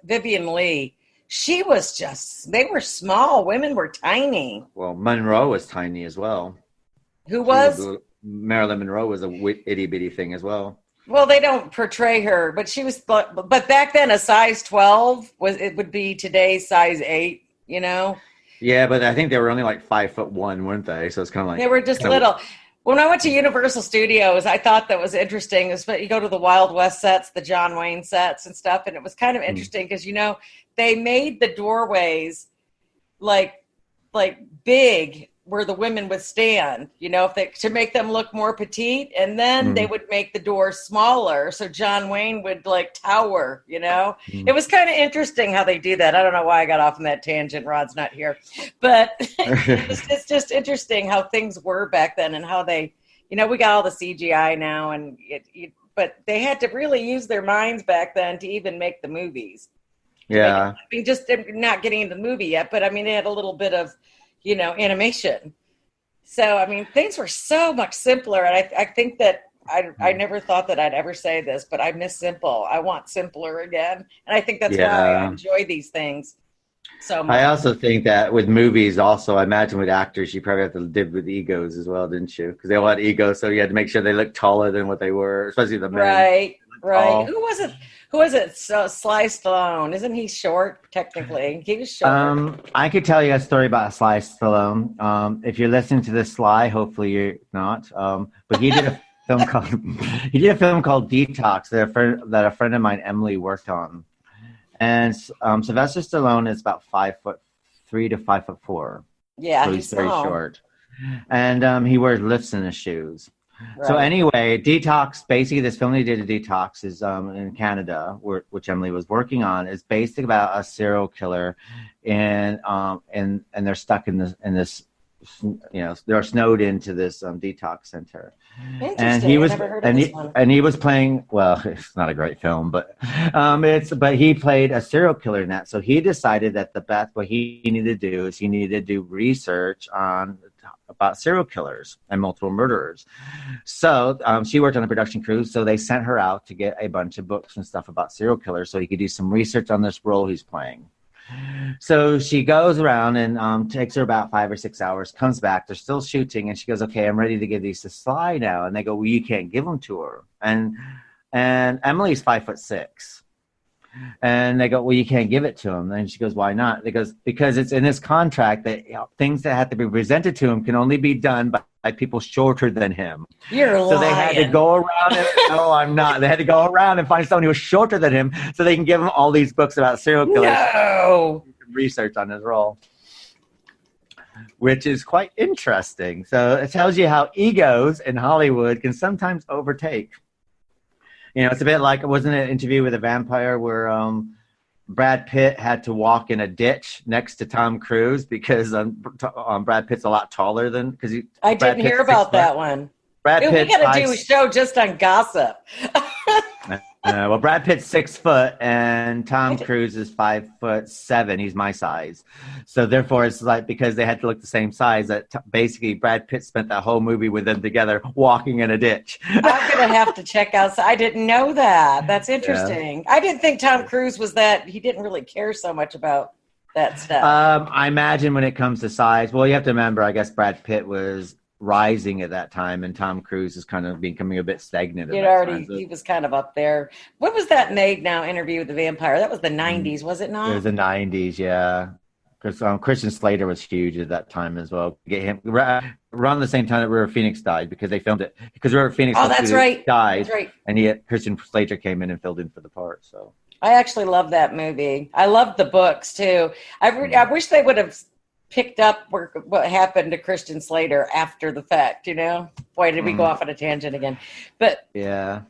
Vivian Leigh. They were small. Women were tiny. Well, Monroe was tiny as well. Who was? Marilyn Monroe was a itty bitty thing as well. Well, they don't portray her, but she was. But back then, a size 12 would be today's size 8. Yeah, but I think they were only like 5'1", weren't they? So it's kind of like they were just little. When I went to Universal Studios, I thought that was interesting. You go to the Wild West sets, the John Wayne sets and stuff, and it was kind of interesting because they made the doorways like big where the women would stand, to make them look more petite, and then they would make the doors smaller so John Wayne would like tower. It was kind of interesting how they do that. I don't know why I got off on that tangent. Rod's not here, but it's just interesting how things were back then and how they, we got all the CGI now, and but they had to really use their minds back then to even make the movies. Yeah, I mean, just not getting into the movie yet, but I mean, they had a little bit of animation. So, I mean, things were so much simpler. And I think that I never thought that I'd ever say this, but I miss simple. I want simpler again. And I think that's why I enjoy these things so much. I also think that with movies also, I imagine with actors, you probably have to live with egos as well, didn't you? Because they all had egos. So you had to make sure they looked taller than what they were, especially the men. Right. Who was it? Sly Stallone. Isn't he short, technically? He was short. I could tell you a story about Sly Stallone. If you're listening to this, Sly, hopefully you're not. But he did a film called Detox that a friend of mine, Emily, worked on. And Sylvester Stallone is about 5'3" to 5'4". Yeah, so he's very short. And he wears lifts in his shoes. Right. So anyway, Detox, basically this film they did, Detox, is in Canada, which Emily was working on, is basically about a serial killer, and they're stuck in this, they're snowed into this detox center. And he was playing. Well, it's not a great film, but he played a serial killer in that. So he decided that the best what he needed to do is he needed to do research about serial killers and multiple murderers. So she worked on the production crew. So they sent her out to get a bunch of books and stuff about serial killers so he could do some research on this role he's playing. So she goes around and takes her about 5 or 6 hours, comes back. They're still shooting. And she goes, okay, I'm ready to give these to Sly now. And they go, well, you can't give them to her. And Emily's 5'6". And they go, well, you can't give it to him. And she goes, why not? They goes, because it's in his contract that things that have to be presented to him can only be done by people shorter than him. You're lying. So they had to go around no, I'm not. They had to go around and find someone who was shorter than him so they can give him all these books about serial killers. No. Research on his role, which is quite interesting. So it tells you how egos in Hollywood can sometimes overtake. It's a bit like, wasn't it an interview with a vampire where Brad Pitt had to walk in a ditch next to Tom Cruise because Brad Pitt's a lot taller than I didn't hear about that one. We got to do a show just on gossip. Well, Brad Pitt's 6 foot and Tom Cruise is 5'7". He's my size. So therefore it's like, because they had to look the same size, that basically Brad Pitt spent that whole movie with them together walking in a ditch. I'm going to have to check out. I didn't know that. That's interesting. Yeah. I didn't think Tom Cruise was that. He didn't really care so much about that stuff. I imagine when it comes to size, well, you have to remember, I guess Brad Pitt was rising at that time, and Tom Cruise is kind of becoming a bit stagnant. He was kind of up there. What was that Meg Now Interview with the Vampire? That was the 90s, was it not? It was the 90s, yeah. Because Christian Slater was huge at that time as well. Get him around the same time that River Phoenix died, because they filmed it. Because River Phoenix died, that's right. And Christian Slater came in and filled in for the part. So I actually love that movie. I love the books too. I wish they would have picked up what happened to Christian Slater after the fact, Boy, did we go off on a tangent again. But yeah.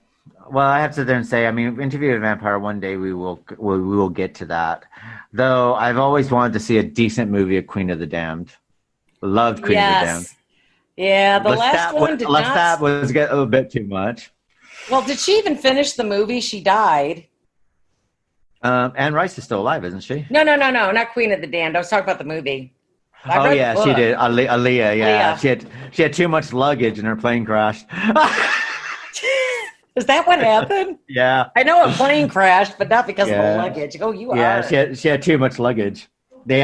Well, I have to sit there and say, I mean, Interview with a Vampire, one day we will get to that. Though I've always wanted to see a decent movie of Queen of the Damned. Loved Queen of the Damned. Yeah, the last one did not. That was getting a little bit too much. Well, did she even finish the movie? She died. Anne Rice is still alive, isn't she? No, not Queen of the Damned. I was talking about the movie. She did. Aaliyah, yeah. She had too much luggage and her plane crashed. Is that what happened? Yeah. I know a plane crashed, but not because of the luggage. Oh, you are. Yeah, she had too much luggage. They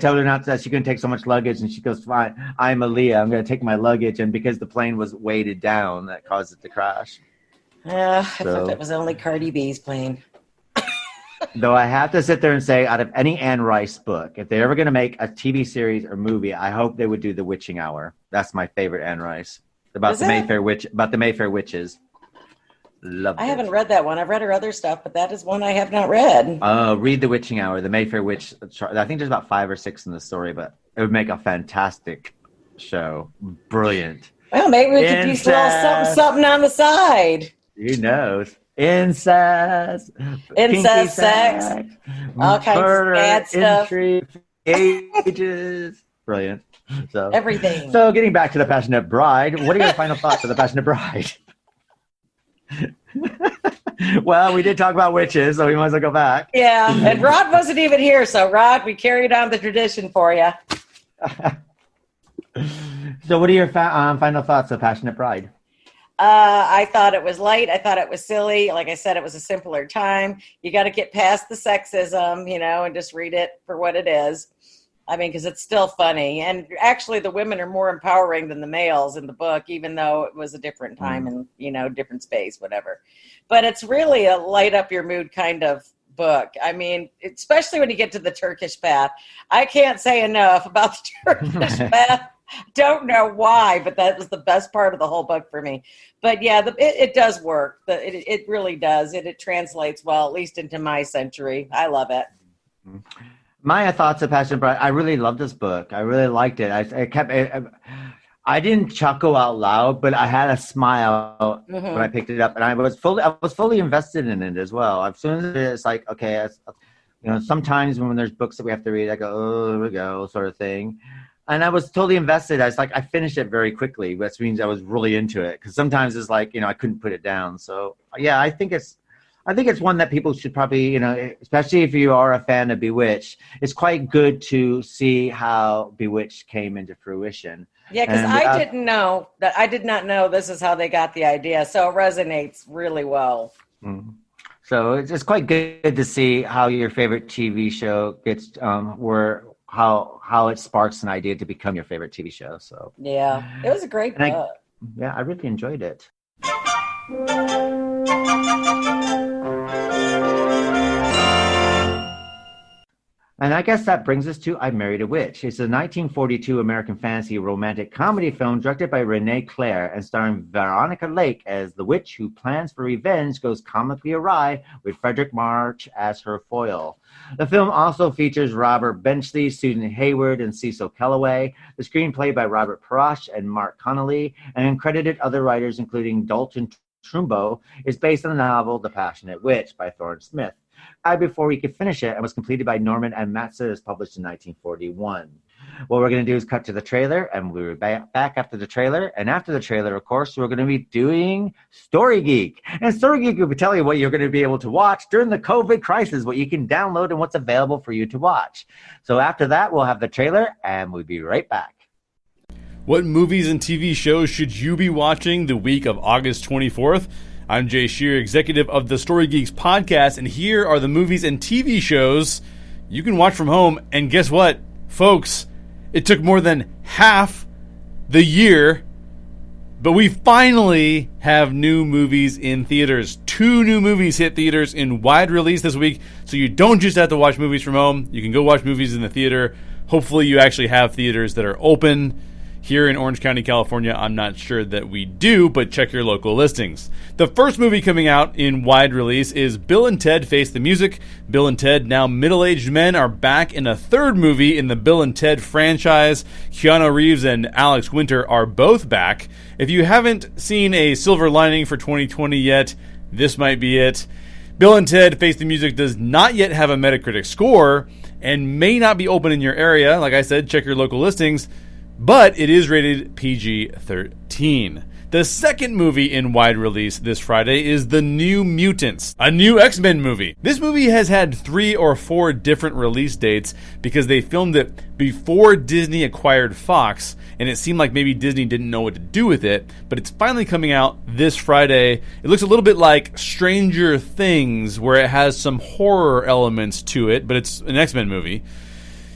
told her not that she couldn't take so much luggage, and she goes, "Fine, I'm Aaliyah. I'm going to take my luggage." And because the plane was weighted down, that caused it to crash. I thought it was only Cardi B's plane. Though I have to sit there and say, out of any Anne Rice book, if they're ever going to make a TV series or movie, I hope they would do The Witching Hour. That's my favorite Anne Rice. About the Mayfair witches. Loved it. I haven't read that one. I've read her other stuff, but that is one I have not read. Read The Witching Hour, the Mayfair Witch. I think there's about 5 or 6 in the story, but it would make a fantastic show. Brilliant. Well, maybe we could do a little something on the side. Who knows? Incest, sex, all kinds of bad stuff. Intrigue, ages. Brilliant. So everything. So getting back to The Passionate Bride, what are your final thoughts of The Passionate Bride? Well, we did talk about witches, so we might as well go back. Yeah, and Rod wasn't even here, so Rod, we carried on the tradition for you. So what are your final thoughts of Passionate Bride? I thought it was light. I thought it was silly. Like I said, it was a simpler time. You got to get past the sexism, and just read it for what it is. I mean, because it's still funny. And actually, the women are more empowering than the males in the book, even though it was a different time and, different space, whatever. But it's really a light up your mood kind of book. I mean, especially when you get to the Turkish bath. I can't say enough about the Turkish bath. Don't know why, but that was the best part of the whole book for me. But yeah, it does work. It really does. It translates well, at least into my century. I love it. My thoughts of Passion Bride. I really loved this book. I really liked it. I didn't chuckle out loud, but I had a smile when I picked it up, and I was fully invested in it as well. As soon as it's like, okay, sometimes when there's books that we have to read, I go, oh, here we go, sort of thing. And I was totally invested. I finished it very quickly, which means I was really into it. Because sometimes it's like, I couldn't put it down. So yeah, I think it's one that people should probably, especially if you are a fan of Bewitched, it's quite good to see how Bewitched came into fruition. Yeah, because I did not know this is how they got the idea. So it resonates really well. Mm-hmm. So it's quite good to see how your favorite TV show gets, how it sparks an idea to become your favorite TV show. So yeah, it was a great book. I really enjoyed it. And I guess that brings us to I Married a Witch. It's a 1942 American fantasy romantic comedy film directed by Rene Clair and starring Veronica Lake as the witch who plans for revenge goes comically awry with Fredric March as her foil. The film also features Robert Benchley, Susan Hayward, and Cecil Kellaway. The screenplay by Robert Parash and Mark Connolly, and uncredited other writers including Dalton Trumbo, is based on the novel The Passionate Witch by Thorne Smith. Before we could finish it and was completed by Norman M Matson, as published in 1941. What we're going to do is cut to the trailer, and we'll be back after the trailer. And after the trailer, of course, we're going to be doing Story Geek. And Story Geek will be telling you what you're going to be able to watch during the COVID crisis, what you can download and what's available for you to watch. So after that, we'll have the trailer, and we'll be right back. What movies and TV shows should you be watching the week of August 24th? I'm Jay Shear, executive of the Story Geeks podcast, and here are the movies and TV shows you can watch from home. And guess what, folks? It took more than half the year, but we finally have new movies in theaters. 2 new movies hit theaters in wide release this week, so you don't just have to watch movies from home. You can go watch movies in the theater. Hopefully you actually have theaters that are open. Here in Orange County, California, I'm not sure that we do, but check your local listings. The first movie coming out in wide release is Bill and Ted Face the Music. Bill and Ted, now middle-aged men, are back in a third movie in the Bill and Ted franchise. Keanu Reeves and Alex Winter are both back. If you haven't seen A Silver Lining for 2020 yet, this might be it. Bill and Ted Face the Music does not yet have a Metacritic score and may not be open in your area. Like I said, check your local listings. But it is rated PG-13. The second movie in wide release this Friday is The New Mutants, a new X-Men movie. This movie has had 3 or 4 different release dates because they filmed it before Disney acquired Fox, and it seemed like maybe Disney didn't know what to do with it, but it's finally coming out this Friday. It looks a little bit like Stranger Things, where it has some horror elements to it, but it's an X-Men movie.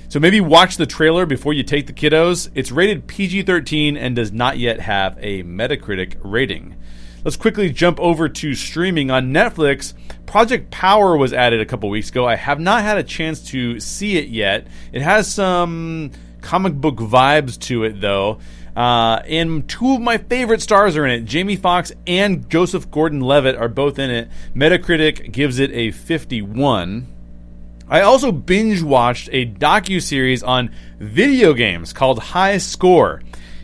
So maybe watch the trailer before you take the kiddos. It's rated PG-13 and does not yet have a Metacritic rating. Let's quickly jump over to streaming on Netflix. Project Power was added a couple weeks ago. I have not had a chance to see it yet. It has some comic book vibes to it, though. And 2 of my favorite stars are in it. Jamie Foxx and Joseph Gordon-Levitt are both in it. Metacritic gives it a 51. I also binge-watched a docu-series on video games called High Score.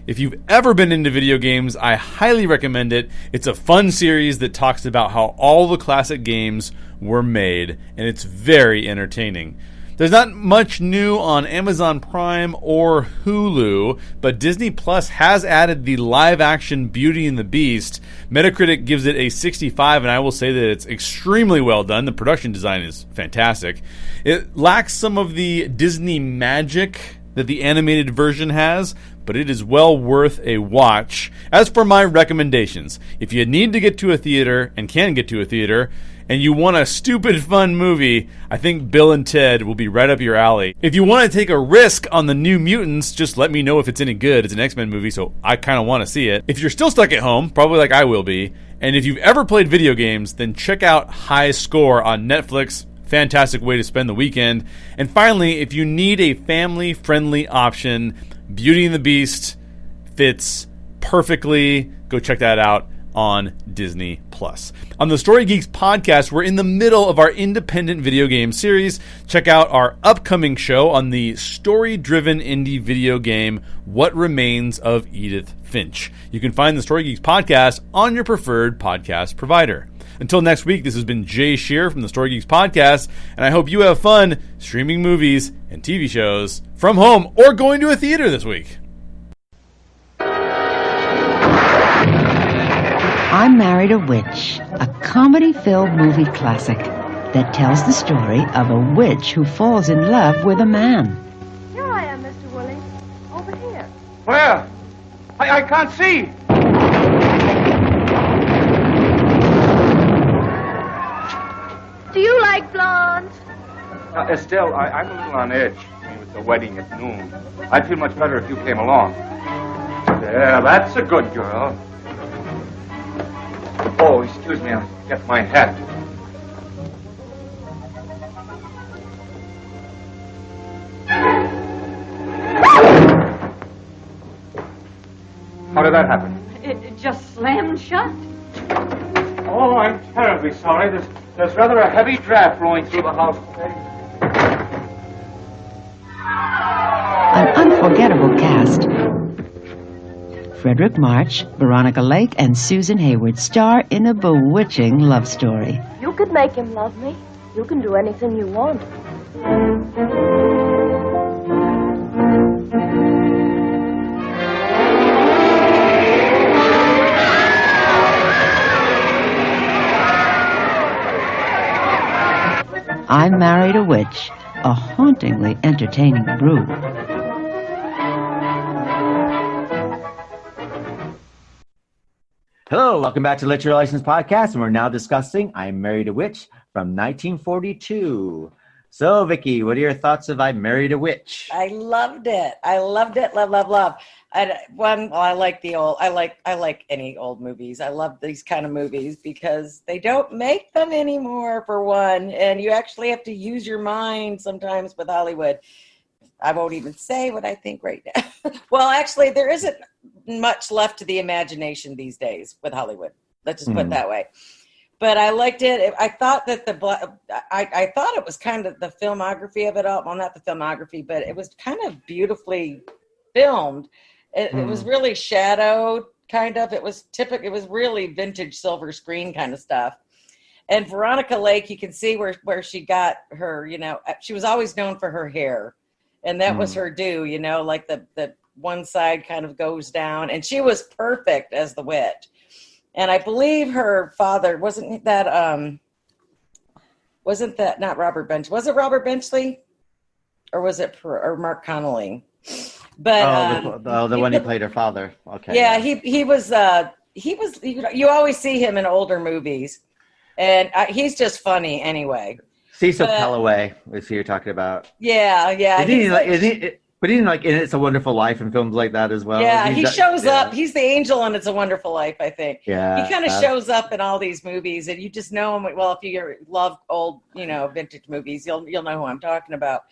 If you've ever been into video games, I highly recommend it. It's a fun series that talks about how all the classic games were made, and it's very entertaining. There's not much new on Amazon Prime or Hulu, but Disney Plus has added the live-action Beauty and the Beast. Metacritic gives it a 65, and I will say that it's extremely well done. The production design is fantastic. It lacks some of the Disney magic that the animated version has, but it is well worth a watch. As for my recommendations, if you need to get to a theater and can get to a theater, and you want a stupid fun movie, I think Bill and Ted will be right up your alley. If you want to take a risk on The New Mutants, just let me know if it's any good. It's an X-Men movie, so I kind of want to see it. If you're still stuck at home, probably like I will be, and if you've ever played video games, then check out High Score on Netflix. Fantastic way to spend the weekend. And finally, if you need a family-friendly option, Beauty and the Beast fits perfectly. Go check that out on Disney Plus. On the Story Geeks podcast, we're in the middle of our independent video game series. Check out our upcoming show on the story-driven indie video game What Remains of Edith Finch. You can find the Story Geeks podcast on your preferred podcast provider. Until next week, this has been Jay Shear from the Story Geeks podcast, and I hope you have fun streaming movies and TV shows from home or going to a theater this week. I Married a Witch, a comedy-filled movie classic that tells the story of a witch who falls in love with a man. Here I am, Mr. Willing. Over here. Where? I can't see. Do you like blondes? Estelle, I'm a little on edge. With the wedding at noon. I'd feel much better if you came along. There, that's a good girl. Oh, excuse me, I'll get my hat. How did that happen? It just slammed shut. Oh, I'm terribly sorry. There's rather a heavy draft blowing through the house today. An unforgettable cast. Fredric March, Veronica Lake, and Susan Hayward star in a bewitching love story. You could make him love me. You can do anything you want. I Married a Witch, a hauntingly entertaining brew. Hello, welcome back to Literary License Podcast, and we're now discussing I Married a Witch from 1942. So, Vicky, what are your thoughts of I Married a Witch? I loved it. Love. I like any old movies. I love these kind of movies because they don't make them anymore, for one, and you actually have to use your mind sometimes with Hollywood. I won't even say what I think right now. Well, actually, there isn't much left to the imagination these days with Hollywood. Let's just put it that way. But I liked it. I thought that I thought it was kind of the filmography of it all. Well, not the filmography, but it was kind of beautifully filmed. It was really shadowed, kind of. It was typical. It was really vintage silver screen kind of stuff. And Veronica Lake, you can see where she got her. You know, she was always known for her hair, and that was her due. You know, like the one side kind of goes down, and she was perfect as the witch. And I believe her father wasn't that not Robert Bench? Was it Robert Benchley, or was it Mark Connolly? But the one who played her father. Okay. Yeah, he was. You always see him in older movies, and he's just funny anyway. Cecil Kellaway is who you're talking about. Yeah. But he's like in It's a Wonderful Life and films like that as well. Yeah, he shows up. He's the angel in It's a Wonderful Life, I think. Yeah. He kind of shows up in all these movies, and you just know him. Well, if you love old, vintage movies, you'll know who I'm talking about.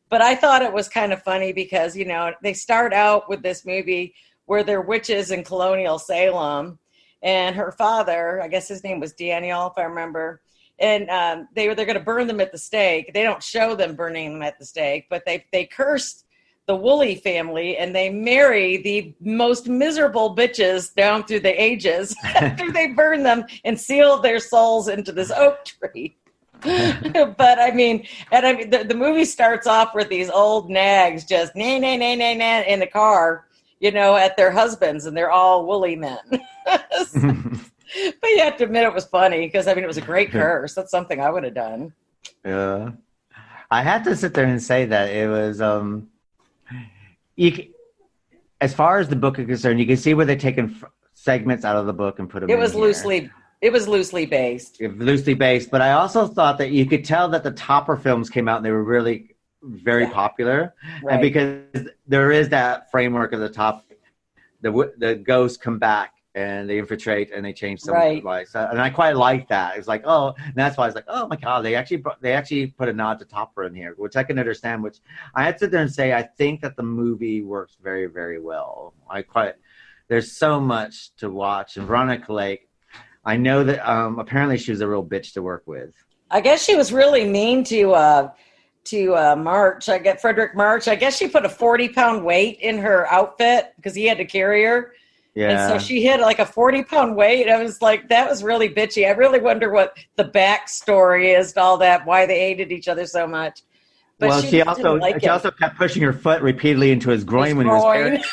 But I thought it was kind of funny because, they start out with this movie where they're witches in colonial Salem, and her father, I guess his name was Daniel, if I remember, and they're going to burn them at the stake. They don't show them burning them at the stake, but they cursed the Woolley family, and they marry the most miserable bitches down through the ages after they burn them and seal their souls into this oak tree. But the movie starts off with these old nags just nay in the car, at their husbands, and they're all Woolley men. But you have to admit it was funny because it was a great curse. That's something I would have done. Yeah, I had to sit there and say that it was. As far as the book is concerned, you can see where they're taking segments out of the book and put them. It was loosely based. Loosely based, but I also thought that you could tell that the Topper films came out and they were really very popular, right. And because there is that framework of the top, the ghosts come back and they infiltrate and they change someone's life. So, and I quite like that. It's like, and that's why I was like, oh my God, they actually put a nod to Topper in here, which I can understand, which I had to sit there and say, I think that the movie works very, very well. There's so much to watch. And Veronica Lake, I know that apparently she was a real bitch to work with. I guess she was really mean to March. Fredric March. I guess she put a 40-pound weight in her outfit because he had to carry her. Yeah. And so she hit like a 40-pound weight. I was like, that was really bitchy. I really wonder what the backstory is to all that, why they hated each other so much. But she also kept pushing her foot repeatedly into his groin when he was carrying.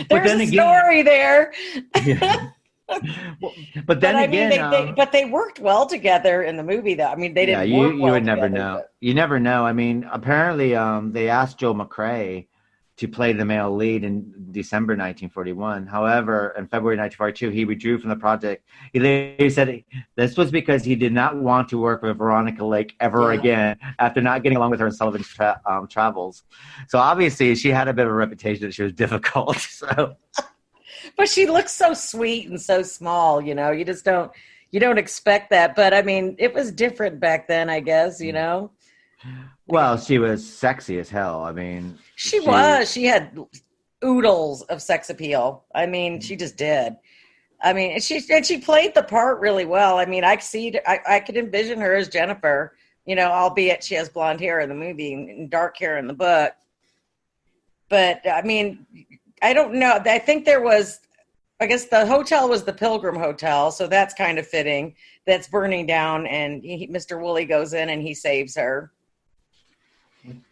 There's a story there. Yeah. But they worked well together in the movie, though. They didn't work well. You would never know. You never know. Apparently, they asked Joel McCrea to play the male lead in December 1941. However, in February 1942, he withdrew from the project. He said this was because he did not want to work with Veronica Lake ever again after not getting along with her in Sullivan's Travels. So obviously, she had a bit of a reputation that she was difficult. So, but she looks so sweet and so small. You just don't expect that. But it was different back then, I guess. Well, she was sexy as hell. She was. She had oodles of sex appeal. She just did. She played the part really well. I could envision her as Jennifer, albeit she has blonde hair in the movie and dark hair in the book. But, I don't know. I think I guess the hotel was the Pilgrim Hotel, so that's kind of fitting. That's burning down, and Mr. Woolley goes in and he saves her.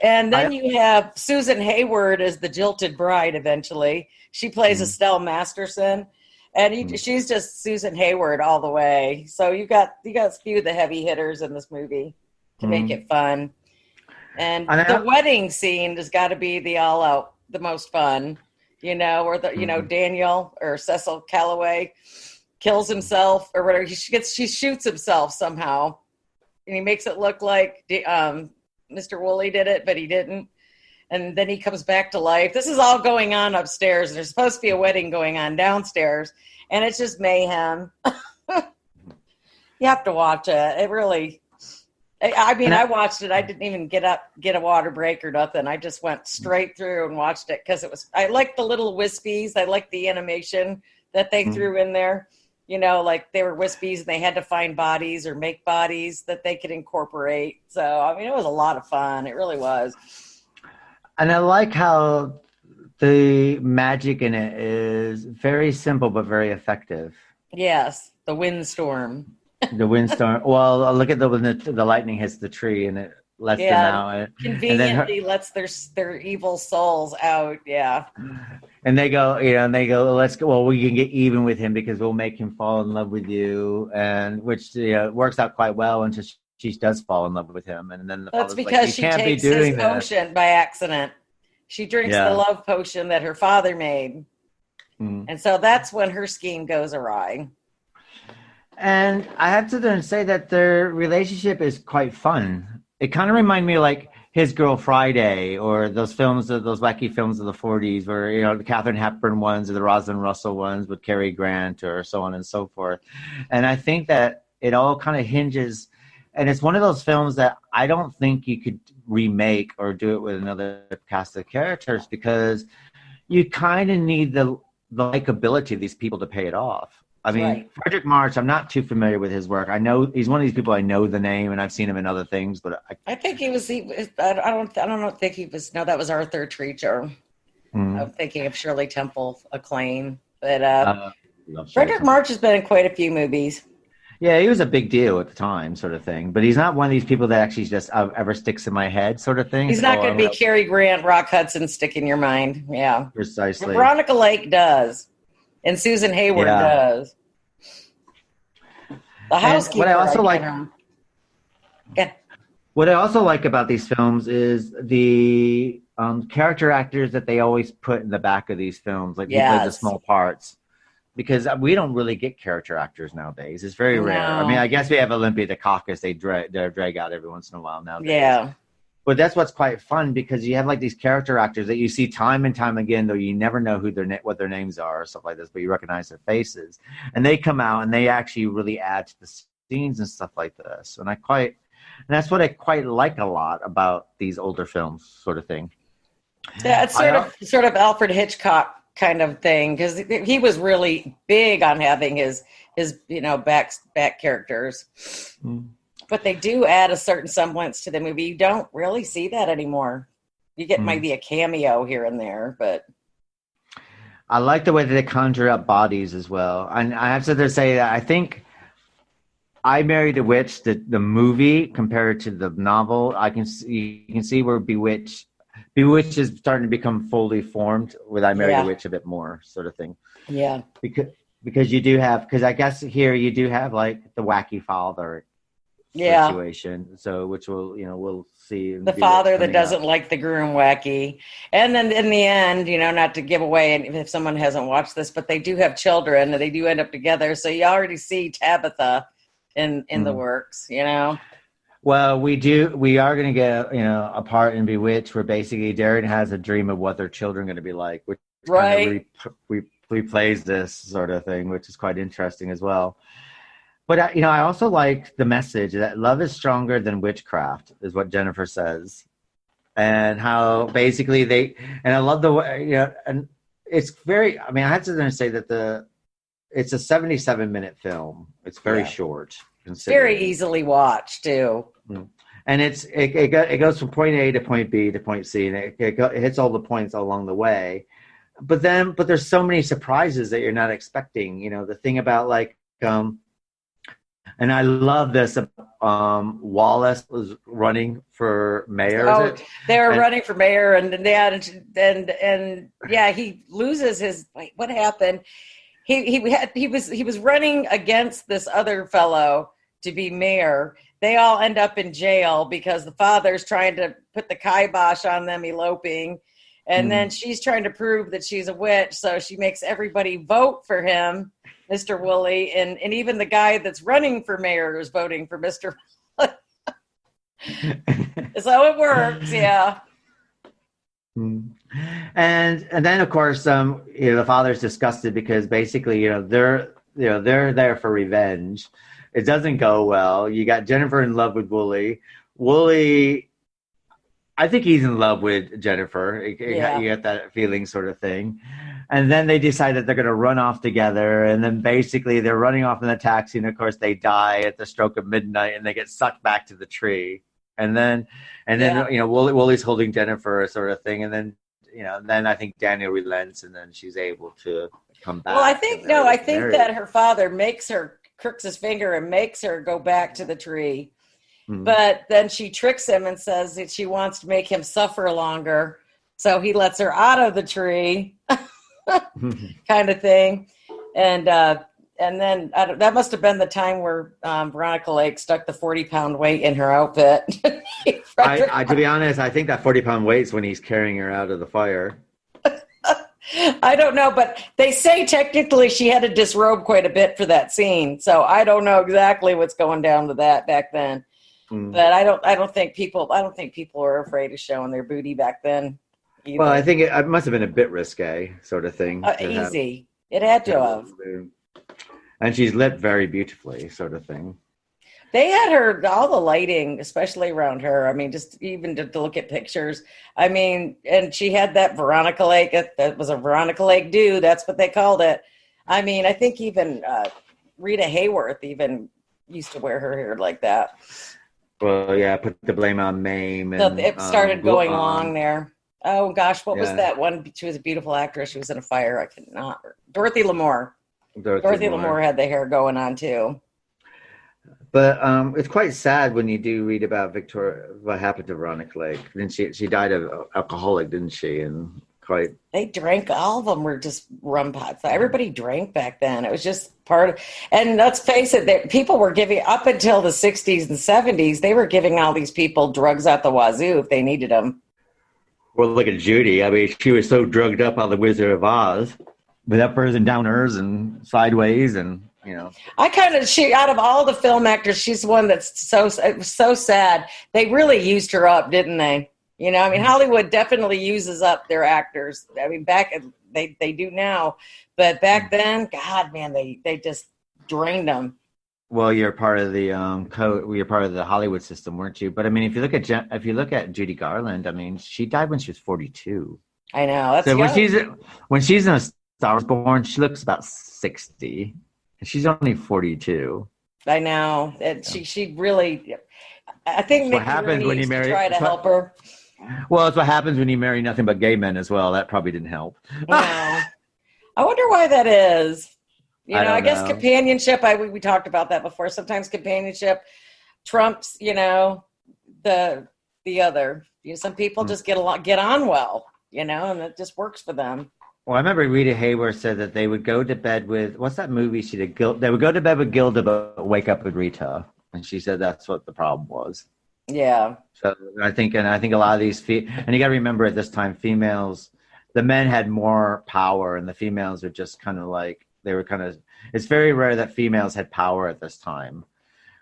And then you have Susan Hayward as the jilted bride eventually. She plays Estelle Masterson. And she's just Susan Hayward all the way. So you got a few of the heavy hitters in this movie to make it fun. And the wedding scene has got to be the most fun, where Daniel or Cecil Kellaway kills himself or whatever. She shoots himself somehow, and he makes it look like Mr. Woolley did it, but he didn't. And then he comes back to life. This is all going on upstairs. There's supposed to be a wedding going on downstairs, and it's just mayhem. You have to watch it. It really. I watched it. I didn't even get a water break or nothing. I just went straight through and watched it because I like the little wispies. I like the animation that they threw in there. Like they were wispies and they had to find bodies or make bodies that they could incorporate. So, it was a lot of fun. It really was. And I like how the magic in it is very simple but very effective. Yes, the windstorm. The windstorm. Well, look at when the lightning hits the tree and it lets them out. Conveniently lets their evil souls out. Yeah. And they go, let's go. Well, we can get even with him because we'll make him fall in love with you, and which works out quite well until she does fall in love with him, and then that's because she takes his potion by accident. She drinks the love potion that her father made, and so that's when her scheme goes awry. And I have to say that their relationship is quite fun. It kind of reminds me of like His Girl Friday or those wacky films of the 40s where, the Katharine Hepburn ones or the Rosalind Russell ones with Cary Grant or so on and so forth. And I think that it all kind of hinges, and it's one of those films that I don't think you could remake or do it with another cast of characters because you kind of need the likability of these people to pay it off. I mean, right. Fredric March, I'm not too familiar with his work. I know he's one of these people I know the name, and I've seen him in other things. But I think he was. I don't think he was. No, that was Arthur Treacher. I'm thinking of Shirley Temple Acclaim. But Fredric March has been in quite a few movies. Yeah, he was a big deal at the time, sort of thing. But he's not one of these people that actually just ever sticks in my head, sort of thing. He's not going to be Cary Grant, Rock Hudson, stick in your mind. Yeah, precisely. But Veronica Lake does. And Susan Hayward does. The housekeeper. What I also like about these films is the character actors that they always put in the back of these films, like who play the small parts, because we don't really get character actors nowadays. It's very rare. I mean, I guess we have Olympia Dukakis. They drag out every once in a while nowadays. Yeah. But that's what's quite fun because you have like these character actors that you see time and time again, though you never know what their names are or stuff like this, but you recognize their faces. And they come out and they actually really add to the scenes and stuff like this. And that's what I quite like a lot about these older films, sort of thing. Yeah, it's sort of Alfred Hitchcock kind of thing because he was really big on having his back characters. But they do add a certain semblance to the movie. You don't really see that anymore. You get maybe a cameo here and there, but I like the way that they conjure up bodies as well. And I have to say that I think I Married a Witch, the movie compared to the novel, you can see where Bewitched is starting to become fully formed with I Married a Witch a bit more, sort of thing. Yeah, because you do have I guess here you do have like the wacky father. Situation, so which we'll see the father that doesn't like the groom wacky, and then in the end, not to give away, and if someone hasn't watched this, but they do have children and they do end up together, so you already see Tabitha in the works. Well, we are going to get a part in Bewitched where basically Darren has a dream of what their children are going to be like, which kind of replays this sort of thing, which is quite interesting as well. But, I also like the message that love is stronger than witchcraft is what Jennifer says. And how basically and I love the way, and it's very, I have to say that it's a 77-minute film. It's very short. Very easily watched, too. And it goes from point A to point B to point C, and it hits all the points along the way. But there's so many surprises that you're not expecting. The thing about like, and I love this. Wallace was running for mayor. They were running for mayor, and he loses his. Wait, what happened? he was running against this other fellow to be mayor. They all end up in jail because the father's trying to put the kibosh on them eloping. And then she's trying to prove that she's a witch. So she makes everybody vote for him, Mr. Woolley. And even the guy that's running for mayor is voting for Mr. Woolley. So it works, yeah. And then of course, the father's disgusted because basically, they're there for revenge. It doesn't go well. You got Jennifer in love with Woolley. Woolley, I think he's in love with Jennifer. You get that feeling, sort of thing. And then they decide that they're going to run off together. And then basically they're running off in the taxi. And of course they die at the stroke of midnight and they get sucked back to the tree. And then Woolley's holding Jennifer, sort of thing. And then, then I think Daniel relents and then she's able to come back. Well, I think that her father crooks his finger and makes her go back to the tree. But then she tricks him and says that she wants to make him suffer longer. So he lets her out of the tree kind of thing. And then that must have been the time where Veronica Lake stuck the 40-pound weight in her outfit. To be honest, I think that 40-pound weight is when he's carrying her out of the fire. I don't know, but they say technically she had to disrobe quite a bit for that scene. So I don't know exactly what's going down with that back then. But I don't think people were afraid of showing their booty back then either. Well, I think it must have been a bit risque, sort of thing. Easy. It had to have. And she's lit very beautifully, sort of thing. They had her, all the lighting, especially around her. I mean, just even to look at pictures. I mean, and she had that Veronica Lake. That was a Veronica Lake do. That's what they called it. I mean, I think even Rita Hayworth even used to wear her hair like that. Well, yeah, put the blame on Mame. So it started going along there. Oh, gosh, what was that one? She was a beautiful actress. She was in a fire. I could not. Dorothy Lamour. Dorothy Lamour had the hair going on, too. But it's quite sad when you do read about what happened to Veronica Lake. Then she died of alcoholic, didn't she? And they drank. All of them were just rum pots. Everybody drank back then. It was just part of. And let's face it, people were giving up until the 60s and 70s. They were giving all these people drugs out the wazoo if they needed them. Well, look at Judy. I mean, she was so drugged up on The Wizard of Oz, with uppers and downers and sideways, and she out of all the film actors, she's the one that's so sad. They really used her up, didn't they? I mean, Hollywood definitely uses up their actors. I mean, they do now, but back then, God, man, they just drained them. Well, you're part of the you're part of the Hollywood system, weren't you? But I mean, if you look at Judy Garland, I mean, she died when she was 42. I know. That's so young. when she's in A Star Is Born, she looks about 60, and she's only 42. I know. She really. I think what happens when you marry? Try to help her. Well, it's what happens when you marry nothing but gay men as well. That probably didn't help. No. I wonder why that is. I guess companionship, we talked about that before. Sometimes companionship trumps, the other. Some people just get on well, and it just works for them. Well, I remember Rita Hayworth said that they would go to bed with, what's that movie she did? They would go to bed with Gilda, but wake up with Rita. And she said that's what the problem was. Yeah. So I think a lot of these, and you got to remember at this time, females, the men had more power and the females are just kind of like, it's very rare that females had power at this time.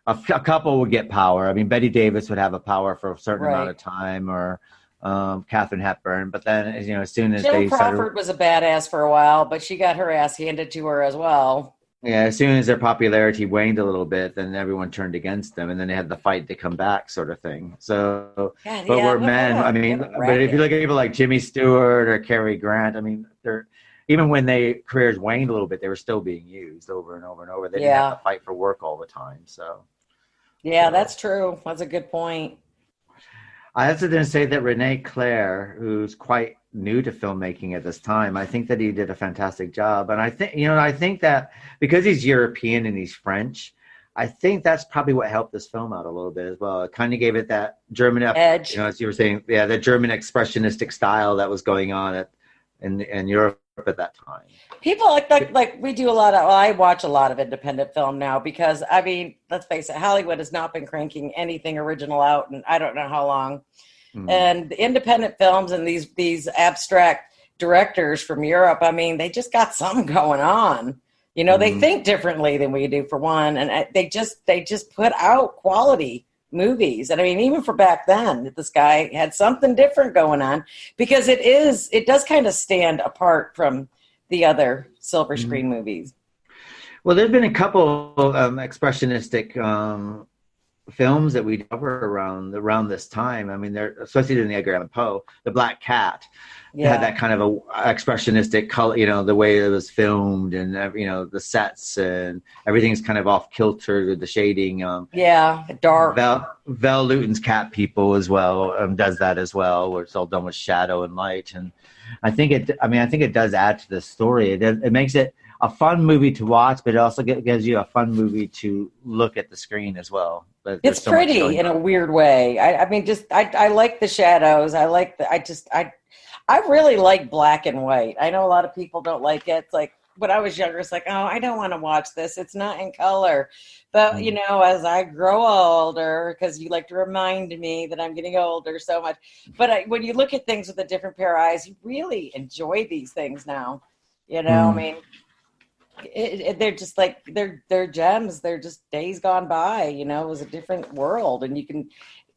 A couple would get power. I mean, Betty Davis would have a power for a certain amount of time, or Katharine Hepburn. But then, as soon as Jill Crawford was a badass for a while, but she got her ass handed to her as well. Yeah, as soon as their popularity waned a little bit, then everyone turned against them, and then they had the fight to come back, sort of thing. So, we're men. I mean, but if you look at people like Jimmy Stewart or Cary Grant, I mean, even when their careers waned a little bit, they were still being used over and over and over. They didn't have to fight for work all the time. So, that's true. That's a good point. I also didn't say that Rene Clair, who's quite new to filmmaking at this time, I think that he did a fantastic job. And I think that because he's European and he's French, I think that's probably what helped this film out a little bit as well. It kind of gave it that German edge, as you were saying, the German expressionistic style that was going on in Europe at that time. People like we do a lot of. Well, I watch a lot of independent film now because I mean, let's face it, Hollywood has not been cranking anything original out, and I don't know how long. And the independent films and these abstract directors from Europe, I mean, they just got something going on. You know, they think differently than we do, for one, and they just put out quality movies. And I mean, even for back then, this guy had something different going on, because it does kind of stand apart from the other silver screen movies. Well, there's been a couple of expressionistic films that we cover around this time. I mean, they're especially in the Edgar Allan Poe, The Black Cat. Had that kind of a expressionistic color, you know, the way it was filmed, and you know, the sets and everything's kind of off kilter with the shading. Dark. Val Lewton's Cat People as well does that as well, where it's all done with shadow and light. And I think it does add to the story. It makes it a fun movie to watch, but it also gives you a fun movie to look at the screen as well. But it's so pretty in a weird way. I mean, I like the shadows. I really like black and white. I know a lot of people don't like it. It's like, when I was younger, it's like, oh, I don't want to watch this. It's not in color. But, you know, as I grow older, because you like to remind me that I'm getting older so much. But when you look at things with a different pair of eyes, you really enjoy these things now. You know, I mean, they're just like, they're gems. They're just days gone by. You know, it was a different world. And you can,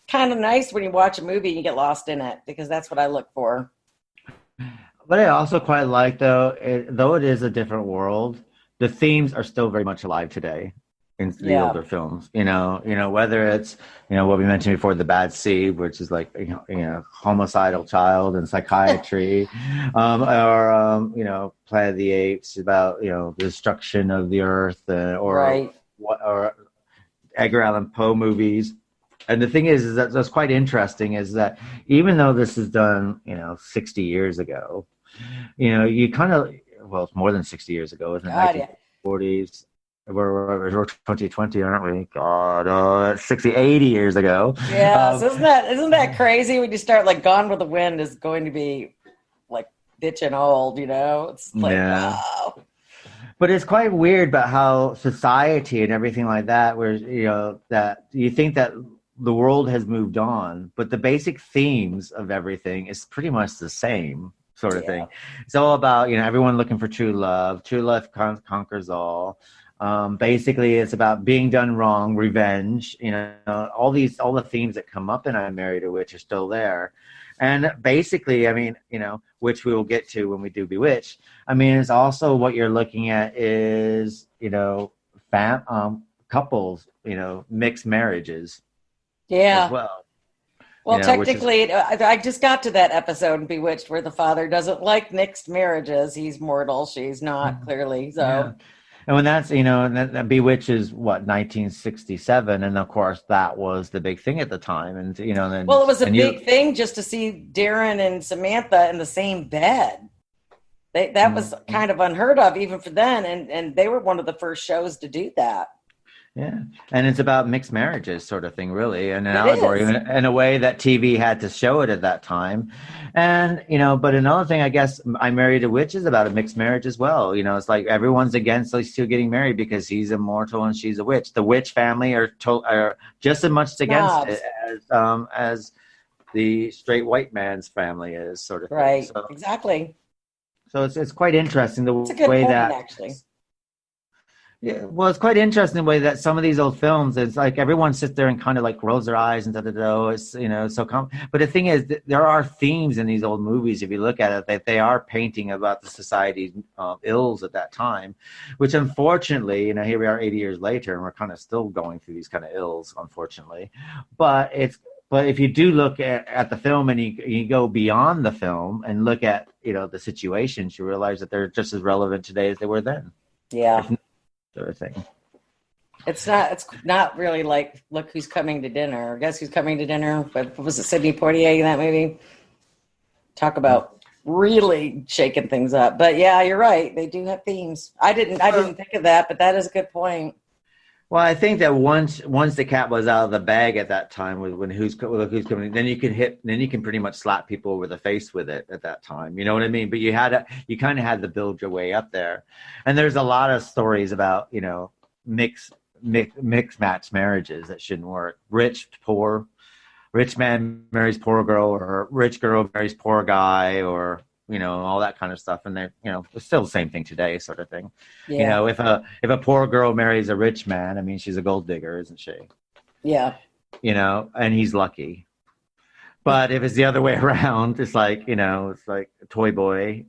kind of nice when you watch a movie and you get lost in it, because that's what I look for. But I also quite like, though it is a different world, the themes are still very much alive today in the older films. You know, whether it's, you know, what we mentioned before, The Bad Seed, which is like, you know, homicidal child and psychiatry, or you know, Planet of the Apes, about, you know, the destruction of the earth, or Edgar Allan Poe movies. And the thing is that that's quite interesting, is that even though this is done, you know, 60 years ago, you know, you kind of, well, it's more than 60 years ago, isn't it? 1940s. We're 2020, aren't we? God, 60, 80 years ago. Yeah, so isn't that crazy when you start, like, Gone with the Wind is going to be, like, bitchin' old, you know? It's like, wow. But it's quite weird about how society and everything like that, where, you know, that you think that the world has moved on, but the basic themes of everything is pretty much the same sort of thing. It's all about, you know, everyone looking for true love. True love conquers all. Basically, it's about being done wrong, revenge. You know, all the themes that come up in I'm Married a Witch are still there. And basically, I mean, you know, which we will get to when we do Bewitched. I mean, it's also what you're looking at is, you know, couples, you know, mixed marriages. Yeah. As well. Well, you know, technically, I just got to that episode in Bewitched where the father doesn't like mixed marriages. He's mortal. She's not, clearly. So. Yeah. And when that's, you know, and that Bewitched is what, 1967, and of course that was the big thing at the time, and you know, then it was a big thing just to see Darren and Samantha in the same bed. That was kind of unheard of even for then, and they were one of the first shows to do that. Yeah, and it's about mixed marriages, sort of thing, really, and an allegory in a way that TV had to show it at that time. And you know, but another thing, I guess, I Married a Witch is about a mixed marriage as well. You know, it's like everyone's against these two getting married because he's immortal and she's a witch. The witch family are just as much against it as the straight white man's family is, sort of thing. Right, so, exactly. So it's quite interesting the way point, that actually. Yeah, well, it's quite interesting the way that some of these old films, it's like everyone sits there and kind of like rolls their eyes and it's, you know, but the thing is, there are themes in these old movies, if you look at it, that they are painting about the society's ills at that time, which unfortunately, you know, here we are 80 years later and we're kind of still going through these kind of ills, unfortunately. But if you do look at the film and you go beyond the film and look at, you know, the situations, you realize that they're just as relevant today as they were then. Yeah. Sort of thing. It's not really like Look Who's Coming to Dinner, or Guess Who's Coming to Dinner. What was it, Sidney Poitier in that movie? Talk about really shaking things up. But yeah, you're right. They do have themes. I didn't think of that, but that is a good point. Well, I think that once the cat was out of the bag at that time, when who's coming, then you can pretty much slap people over the face with it at that time. You know what I mean? But you kind of had to build your way up there, and there's a lot of stories about mixed match marriages that shouldn't work. Rich man marries poor girl, or rich girl marries poor guy, or all that kind of stuff. And they're, it's still the same thing today, sort of thing. Yeah. If a poor girl marries a rich man, I mean, she's a gold digger, isn't she? Yeah. And he's lucky. But if it's the other way around, it's like, it's like a toy boy,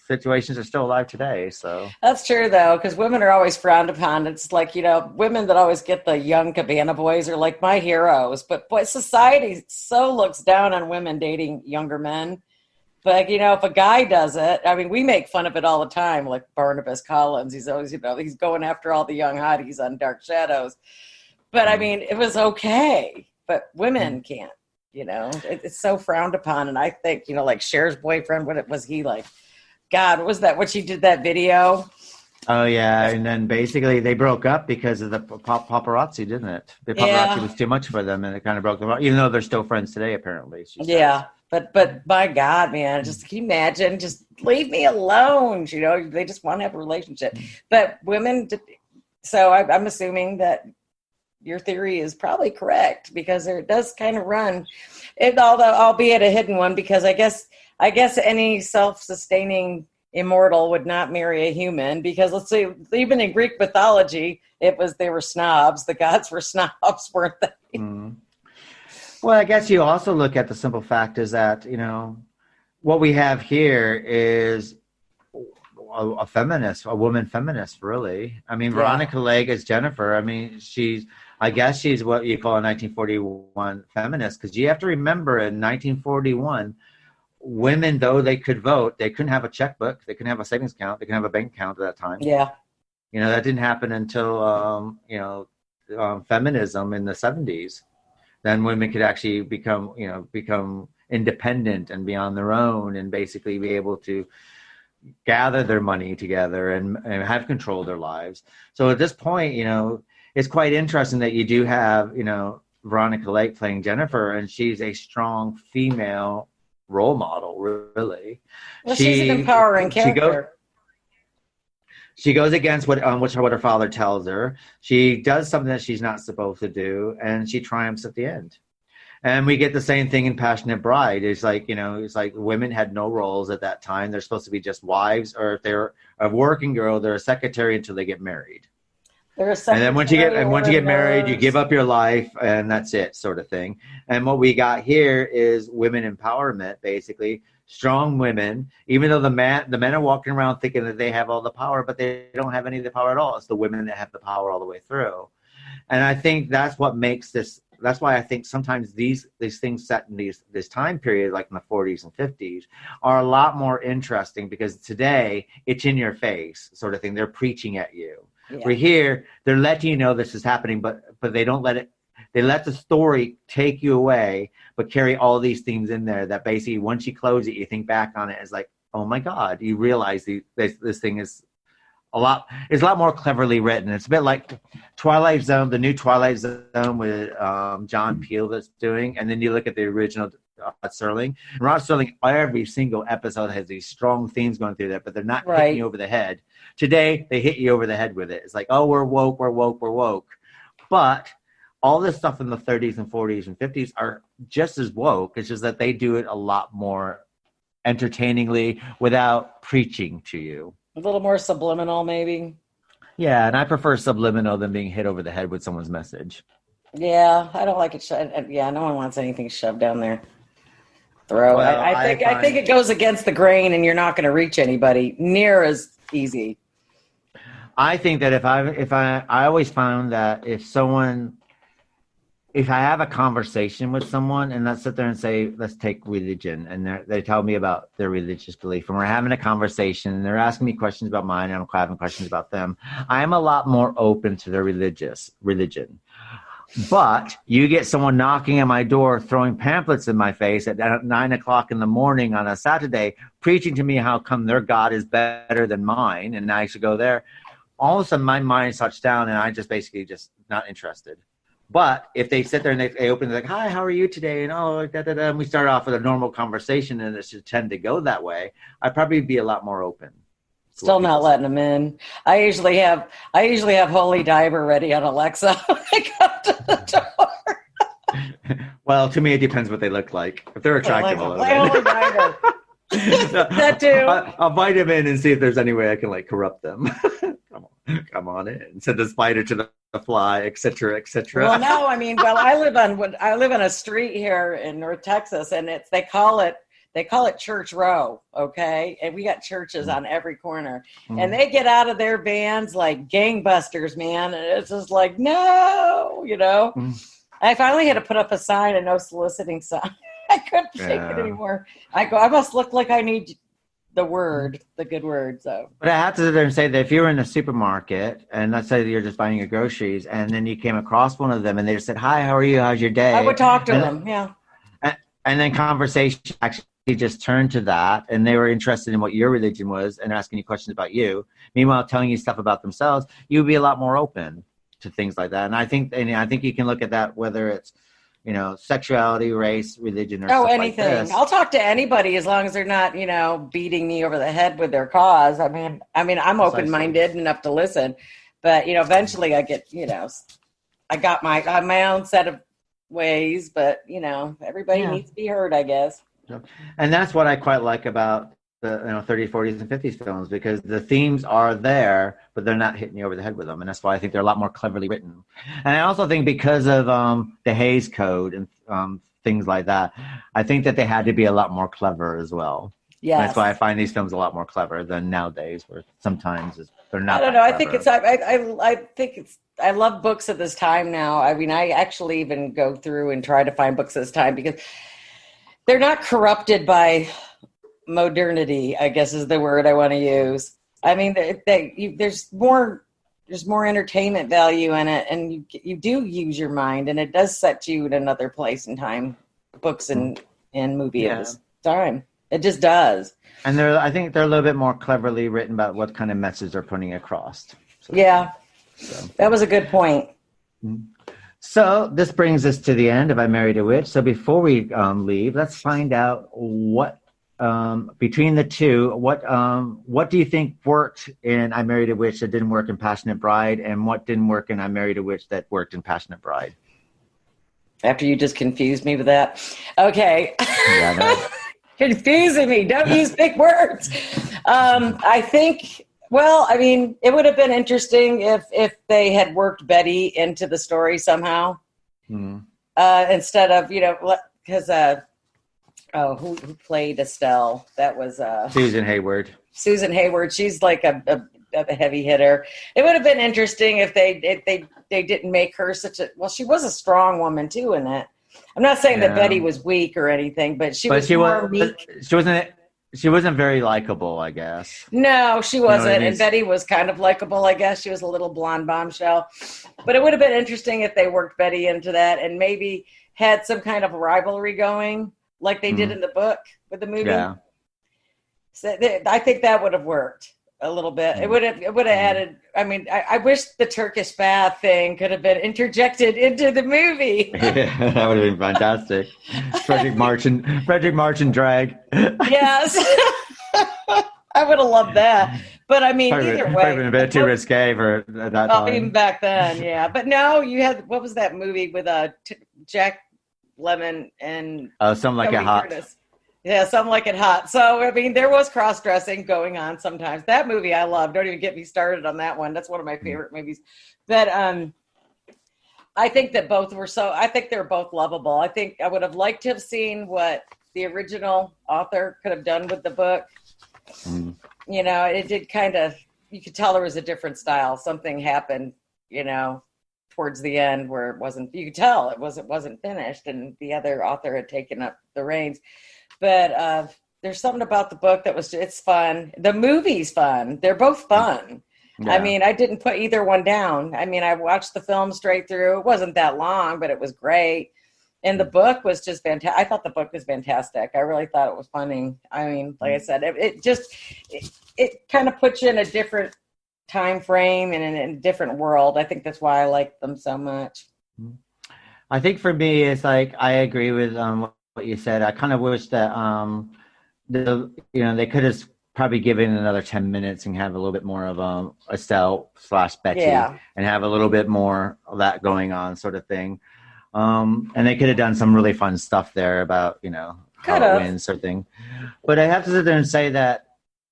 situations are still alive today. So that's true, though, because women are always frowned upon. It's like, women that always get the young cabana boys are like my heroes. But boy, society so looks down on women dating younger men. But, if a guy does it, I mean, we make fun of it all the time, like Barnabas Collins. He's always, he's going after all the young hotties on Dark Shadows. But, I mean, it was okay. But women can't, It's so frowned upon. And I think, like Cher's boyfriend, what was he like? God, what was that? What she did that video? Oh, yeah. And then basically they broke up because of the paparazzi, didn't it? The paparazzi was too much for them, and it kind of broke them up, even though they're still friends today, apparently. Yeah. But my God, man, just can you imagine? Just leave me alone. They just want to have a relationship. But women, so I'm assuming that your theory is probably correct, because it does kind of run it, although albeit a hidden one, because I guess any self-sustaining immortal would not marry a human, because let's see, even in Greek mythology, they were snobs. The gods were snobs, weren't they? Mm-hmm. Well, I guess you also look at the simple fact is that, what we have here is a feminist, a woman feminist, really. I mean, Veronica Lake is Jennifer. I mean, I guess she's what you call a 1941 feminist, because you have to remember in 1941, women, though they could vote, they couldn't have a checkbook, they couldn't have a savings account, they couldn't have a bank account at that time. Yeah. That didn't happen until, feminism in the 70s. Then women could actually become independent and be on their own, and basically be able to gather their money together and have control of their lives. So at this point, it's quite interesting that you do have, Veronica Lake playing Jennifer, and she's a strong female role model, really. Well, she's an empowering character. She goes against what her father tells her. She does something that she's not supposed to do, and she triumphs at the end. And we get the same thing in Passionate Bride. It's like, women had no roles at that time. They're supposed to be just wives, or if they're a working girl, they're a secretary until they get married. And then once you get married, you give up your life, and that's it, sort of thing. And what we got here is women empowerment, basically. Strong women, even though the men are walking around thinking that they have all the power, but they don't have any of the power at all. It's the women that have the power all the way through. And I think that's what makes this. That's why I think sometimes these things set in this time period, like in the 40s and 50s, are a lot more interesting, because today it's in your face, sort of thing. They're preaching at you. Yeah. We're here, they're letting you know this is happening, but they don't let it. They let the story take you away, but carry all these things in there that basically, once you close it, you think back on it as like, oh my God, you realize this thing is a lot more cleverly written. It's a bit like Twilight Zone, the new Twilight Zone with John Peel that's doing, and then you look at the original Rod Serling. Rod Serling, every single episode has these strong themes going through that, but they're not hitting you over the head. Today, they hit you over the head with it. It's like, oh, we're woke, we're woke, we're woke. But all this stuff in the 30s and 40s and 50s are just as woke. It's just that they do it a lot more entertainingly without preaching to you. A little more subliminal, maybe. Yeah, and I prefer subliminal than being hit over the head with someone's message. Yeah, I don't like it. Yeah, no one wants anything shoved down their throat. Well, I think it goes against the grain, and you're not going to reach anybody near as easy. I think that if I always found that if I have a conversation with someone and let's sit there and say, let's take religion, and they tell me about their religious belief, and we're having a conversation and they're asking me questions about mine and I'm having questions about them, I'm a lot more open to their religion. But you get someone knocking at my door, throwing pamphlets in my face at 9:00 in the morning on a Saturday, preaching to me how come their God is better than mine and I should go there. all of a sudden my mind shuts down and I just basically just not interested. But if they sit there and they open, they're like, hi, how are you today? And and we start off with a normal conversation and it should tend to go that way. I'd probably be a lot more open. Still not letting them in. I usually have Holy Diver ready on Alexa when I come to the door. Well, to me, it depends what they look like. If they're attractive, Holy Diver. That too. I'll bite them in and see if there's any way I can like corrupt them. Come on in. Send the spider to the fly, etc., etc. Well, no, I mean, I live on a street here in North Texas, and they call it Church Row, okay? And we got churches on every corner, and they get out of their vans like gangbusters, man. And it's just like, no, you know. I finally had to put up a sign, a no soliciting sign. I couldn't take it anymore. I must look like I need the good word. So, but I have to sit there and say that if you're in a supermarket and let's say that you're just buying your groceries and then you came across one of them and they just said, hi, how are you? How's your day? I would talk to them. Yeah. And then conversation actually just turned to that and they were interested in what your religion was and asking you questions about you. Meanwhile, telling you stuff about themselves, you would be a lot more open to things like that. And I think you can look at that, whether it's, you know, sexuality, race, religion, or stuff anything. Like this. I'll talk to anybody as long as they're not, you know, beating me over the head with their cause. I mean, I'm open-minded enough to listen, but you know, eventually I get, you know, I got my own set of ways, but you know, everybody needs to be heard, I guess. And that's what I quite like about the 30s, 40s, and 50s films, because the themes are there, but they're not hitting you over the head with them, and that's why I think they're a lot more cleverly written. And I also think because of the Hays Code and things like that, I think that they had to be a lot more clever as well. Yeah, that's why I find these films a lot more clever than nowadays, where sometimes they're not. I don't know. I think I love books of this time now. I mean, I actually even go through and try to find books of this time because they're not corrupted by modernity, I guess is the word I want to use. I mean, there's more entertainment value in it, and you do use your mind, and it does set you in another place and time. Books and movie at this time, it just does. And I think they're a little bit more cleverly written about what kind of message they're putting across. So that was a good point. So this brings us to the end of I Married a Witch. So before we leave, let's find out what. Between the two, what do you think worked in I Married a Witch that didn't work in Passionate Bride, and what didn't work in I Married a Witch that worked in Passionate Bride? After you just confused me with that. Okay. Yeah, no. Confusing me. Don't use big words. I think, well, I mean, it would have been interesting if they had worked Betty into the story somehow. Instead of, you know, because who played Estelle? That was Susan Hayward. Susan Hayward. She's like a heavy hitter. It would have been interesting if they didn't make her such a. Well, she was a strong woman too in it. I'm not saying that Betty was weak or anything, but she was more meek. She wasn't very likable, I guess. No, she wasn't. You know what I mean? And Betty was kind of likable, I guess. She was a little blonde bombshell. But it would have been interesting if they worked Betty into that and maybe had some kind of rivalry going, like they did in the book with the movie. Yeah. So I think that would have worked a little bit. It would have added. I mean, I wish the Turkish bath thing could have been interjected into the movie. Yeah, that would have been fantastic. Fredric March and drag. Yes, I would have loved that. But I mean, either way, probably been a bit too risque for that time. Even back then, yeah. But no, you had what was that movie with Jack Lemmon and Something Like It Hot. Curtis. Yeah, Something Like It Hot. So, I mean, there was cross-dressing going on sometimes. That movie I love. Don't even get me started on that one. That's one of my favorite movies. But I think that I think they're both lovable. I think I would have liked to have seen what the original author could have done with the book. You know, it did kind of, you could tell there was a different style. Something happened, you know, towards the end where it wasn't, you could tell it wasn't finished and the other author had taken up the reins. But there's something about the book it's fun. The movie's fun. They're both fun. Yeah. I mean, I didn't put either one down. I mean, I watched the film straight through. It wasn't that long, but it was great. And the book was just fantastic. I thought the book was fantastic. I really thought it was funny. I mean, like I said, it kind of puts you in a different time frame and in a different world. I think that's why I like them so much. I think for me, it's like I agree with what you said. I kind of wish that they could have probably given another 10 minutes and have a little bit more of Estelle / Betty and have a little bit more of that going on, sort of thing. And they could have done some really fun stuff there about how it wins, sort of thing. But I have to sit there and say that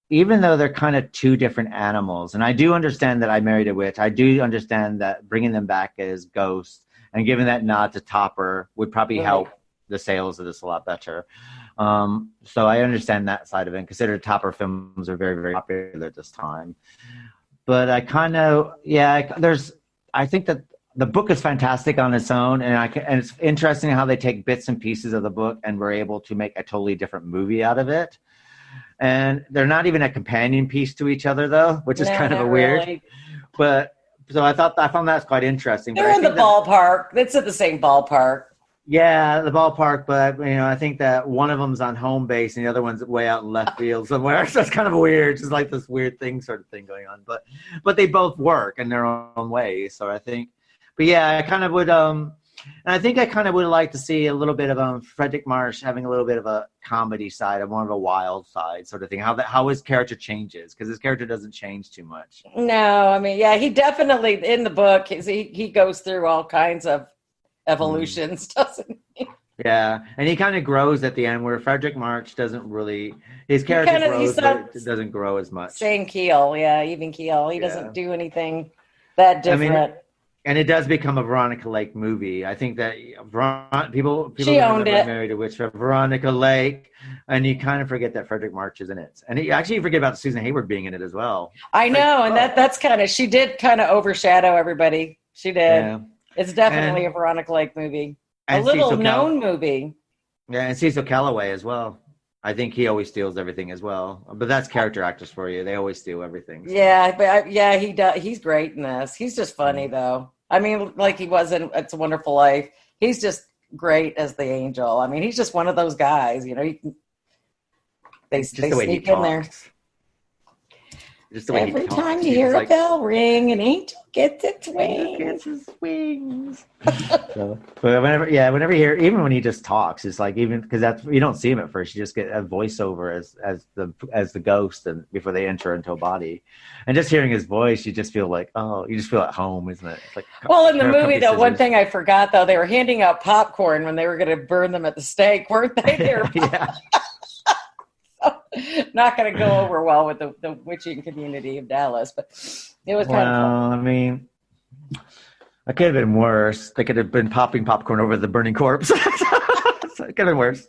even though they're kind of two different animals, and I do understand that I Married a Witch, I do understand that bringing them back as ghosts and giving that nod to Topper would probably help the sales of this a lot better. So I understand that side of it. Consider Topper films are very, very popular at this time. But I kind of, I think that the book is fantastic on its own, and it's interesting how they take bits and pieces of the book and were able to make a totally different movie out of it. And they're not even a companion piece to each other, though, which is kind of a weird. Really. But so I found that quite interesting. They're in the ballpark. It's at the same ballpark. Yeah, the ballpark. But I think that one of them's on home base and the other one's way out in left field somewhere. So it's kind of weird. It's just like this weird sort of thing going on. But they both work in their own ways. So I think. But yeah, I kind of would. And I think I kind of would like to see a little bit of Fredric March having a little bit of a comedy side, or more of a wild side sort of thing. How his character changes, because his character doesn't change too much. No, I mean, he definitely in the book he goes through all kinds of evolutions, doesn't he? Yeah, and he kind of grows at the end, where Fredric March doesn't really. His character grows, but it doesn't grow as much. Same keel, even keel. He doesn't do anything that different. I mean, and it does become a Veronica Lake movie. I think that people she owned it. Married a Witch for Veronica Lake, and you kind of forget that Fredric March is in it, and you actually forget about Susan Hayward being in it as well. I know, and that's kind of she did kind of overshadow everybody. She did. Yeah. It's definitely a Veronica Lake movie, a little known movie. Yeah, and Cecil Kellaway as well. I think he always steals everything as well. But that's character actors for you. They always steal everything. So. Yeah, but he does. He's great in this. He's just funny, though. I mean, like he was in It's a Wonderful Life. He's just great as the angel. I mean, he's just one of those guys. They sneak in there. Just the way every time you hear a bell ring, an angel gets its wings. Gets his wings. So, but whenever you hear, even when he just talks, it's like because you don't see him at first. You just get a voiceover as the ghost, and before they enter into a body, and just hearing his voice, you just feel like you just feel at home, isn't it? It's like, well, in the movie, though, one thing I forgot though, they were handing out popcorn when they were going to burn them at the stake, weren't they? Yeah. Not going to go over well with the witching community of Dallas, but it was kind of fun. I mean, it could have been worse. They could have been popping popcorn over the burning corpse. So it could have been worse.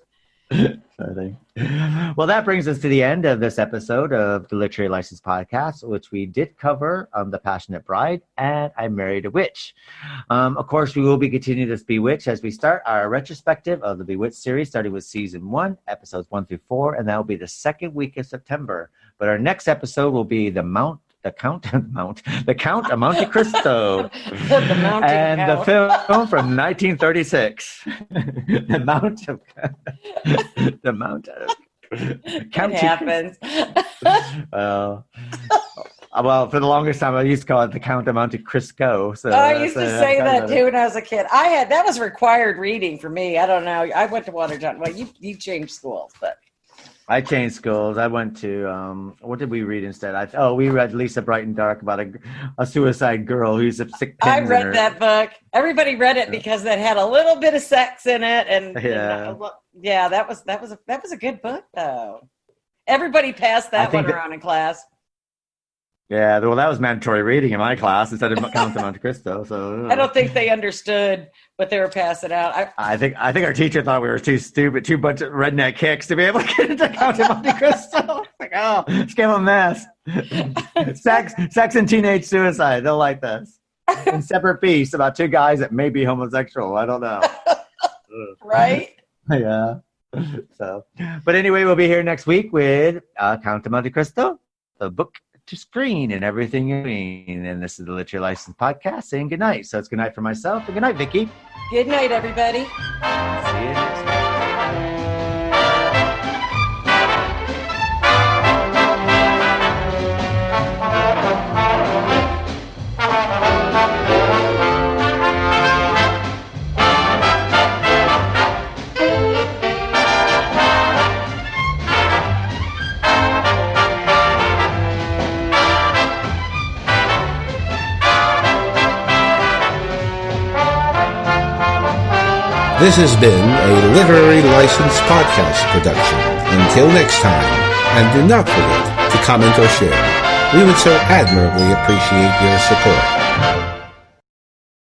Well, that brings us to the end of this episode of the Literary License Podcast, which we did cover The Passionate Bride and I Married a Witch. Of course, we will be continuing this Bewitched as we start our retrospective of the Bewitched series, starting with season 1, episodes 1 through 4, and that will be the second week of September. But our next episode will be the Count of Monte Cristo, the film from 1936. the Mount of Count. It happens. Well, for the longest time, I used to call it the Count of Monte Cristo. So I used to say that too when I was a kid. That was required reading for me. I don't know. I went to Watertown. Well, you changed schools, but. I changed schools. I went to, what did we read instead? We read Lisa Bright and Dark about a suicide girl who's a sick pins. I read that book. Everybody read it because it had a little bit of sex in it. And that was a good book, though. Everybody passed that one around in class. Yeah, well, that was mandatory reading in my class instead of Count of Monte Cristo. So I don't think they understood what they were passing out. I think our teacher thought we were too stupid, too bunch of redneck kicks to be able to get into Count of Monte Cristo. Like, let's give them this. Sex and teenage suicide. They'll like this. And Separate Beasts about two guys that may be homosexual. I don't know. Right? Yeah. So, but anyway, we'll be here next week with Count of Monte Cristo, the book to screen and everything in between. And this is the Literary License Podcast saying good night. So it's good night for myself and good night, Vicki. Good night, everybody. See you next time. This has been a Literary License Podcast production. Until next time, and do not forget to comment or share. We would so admirably appreciate your support.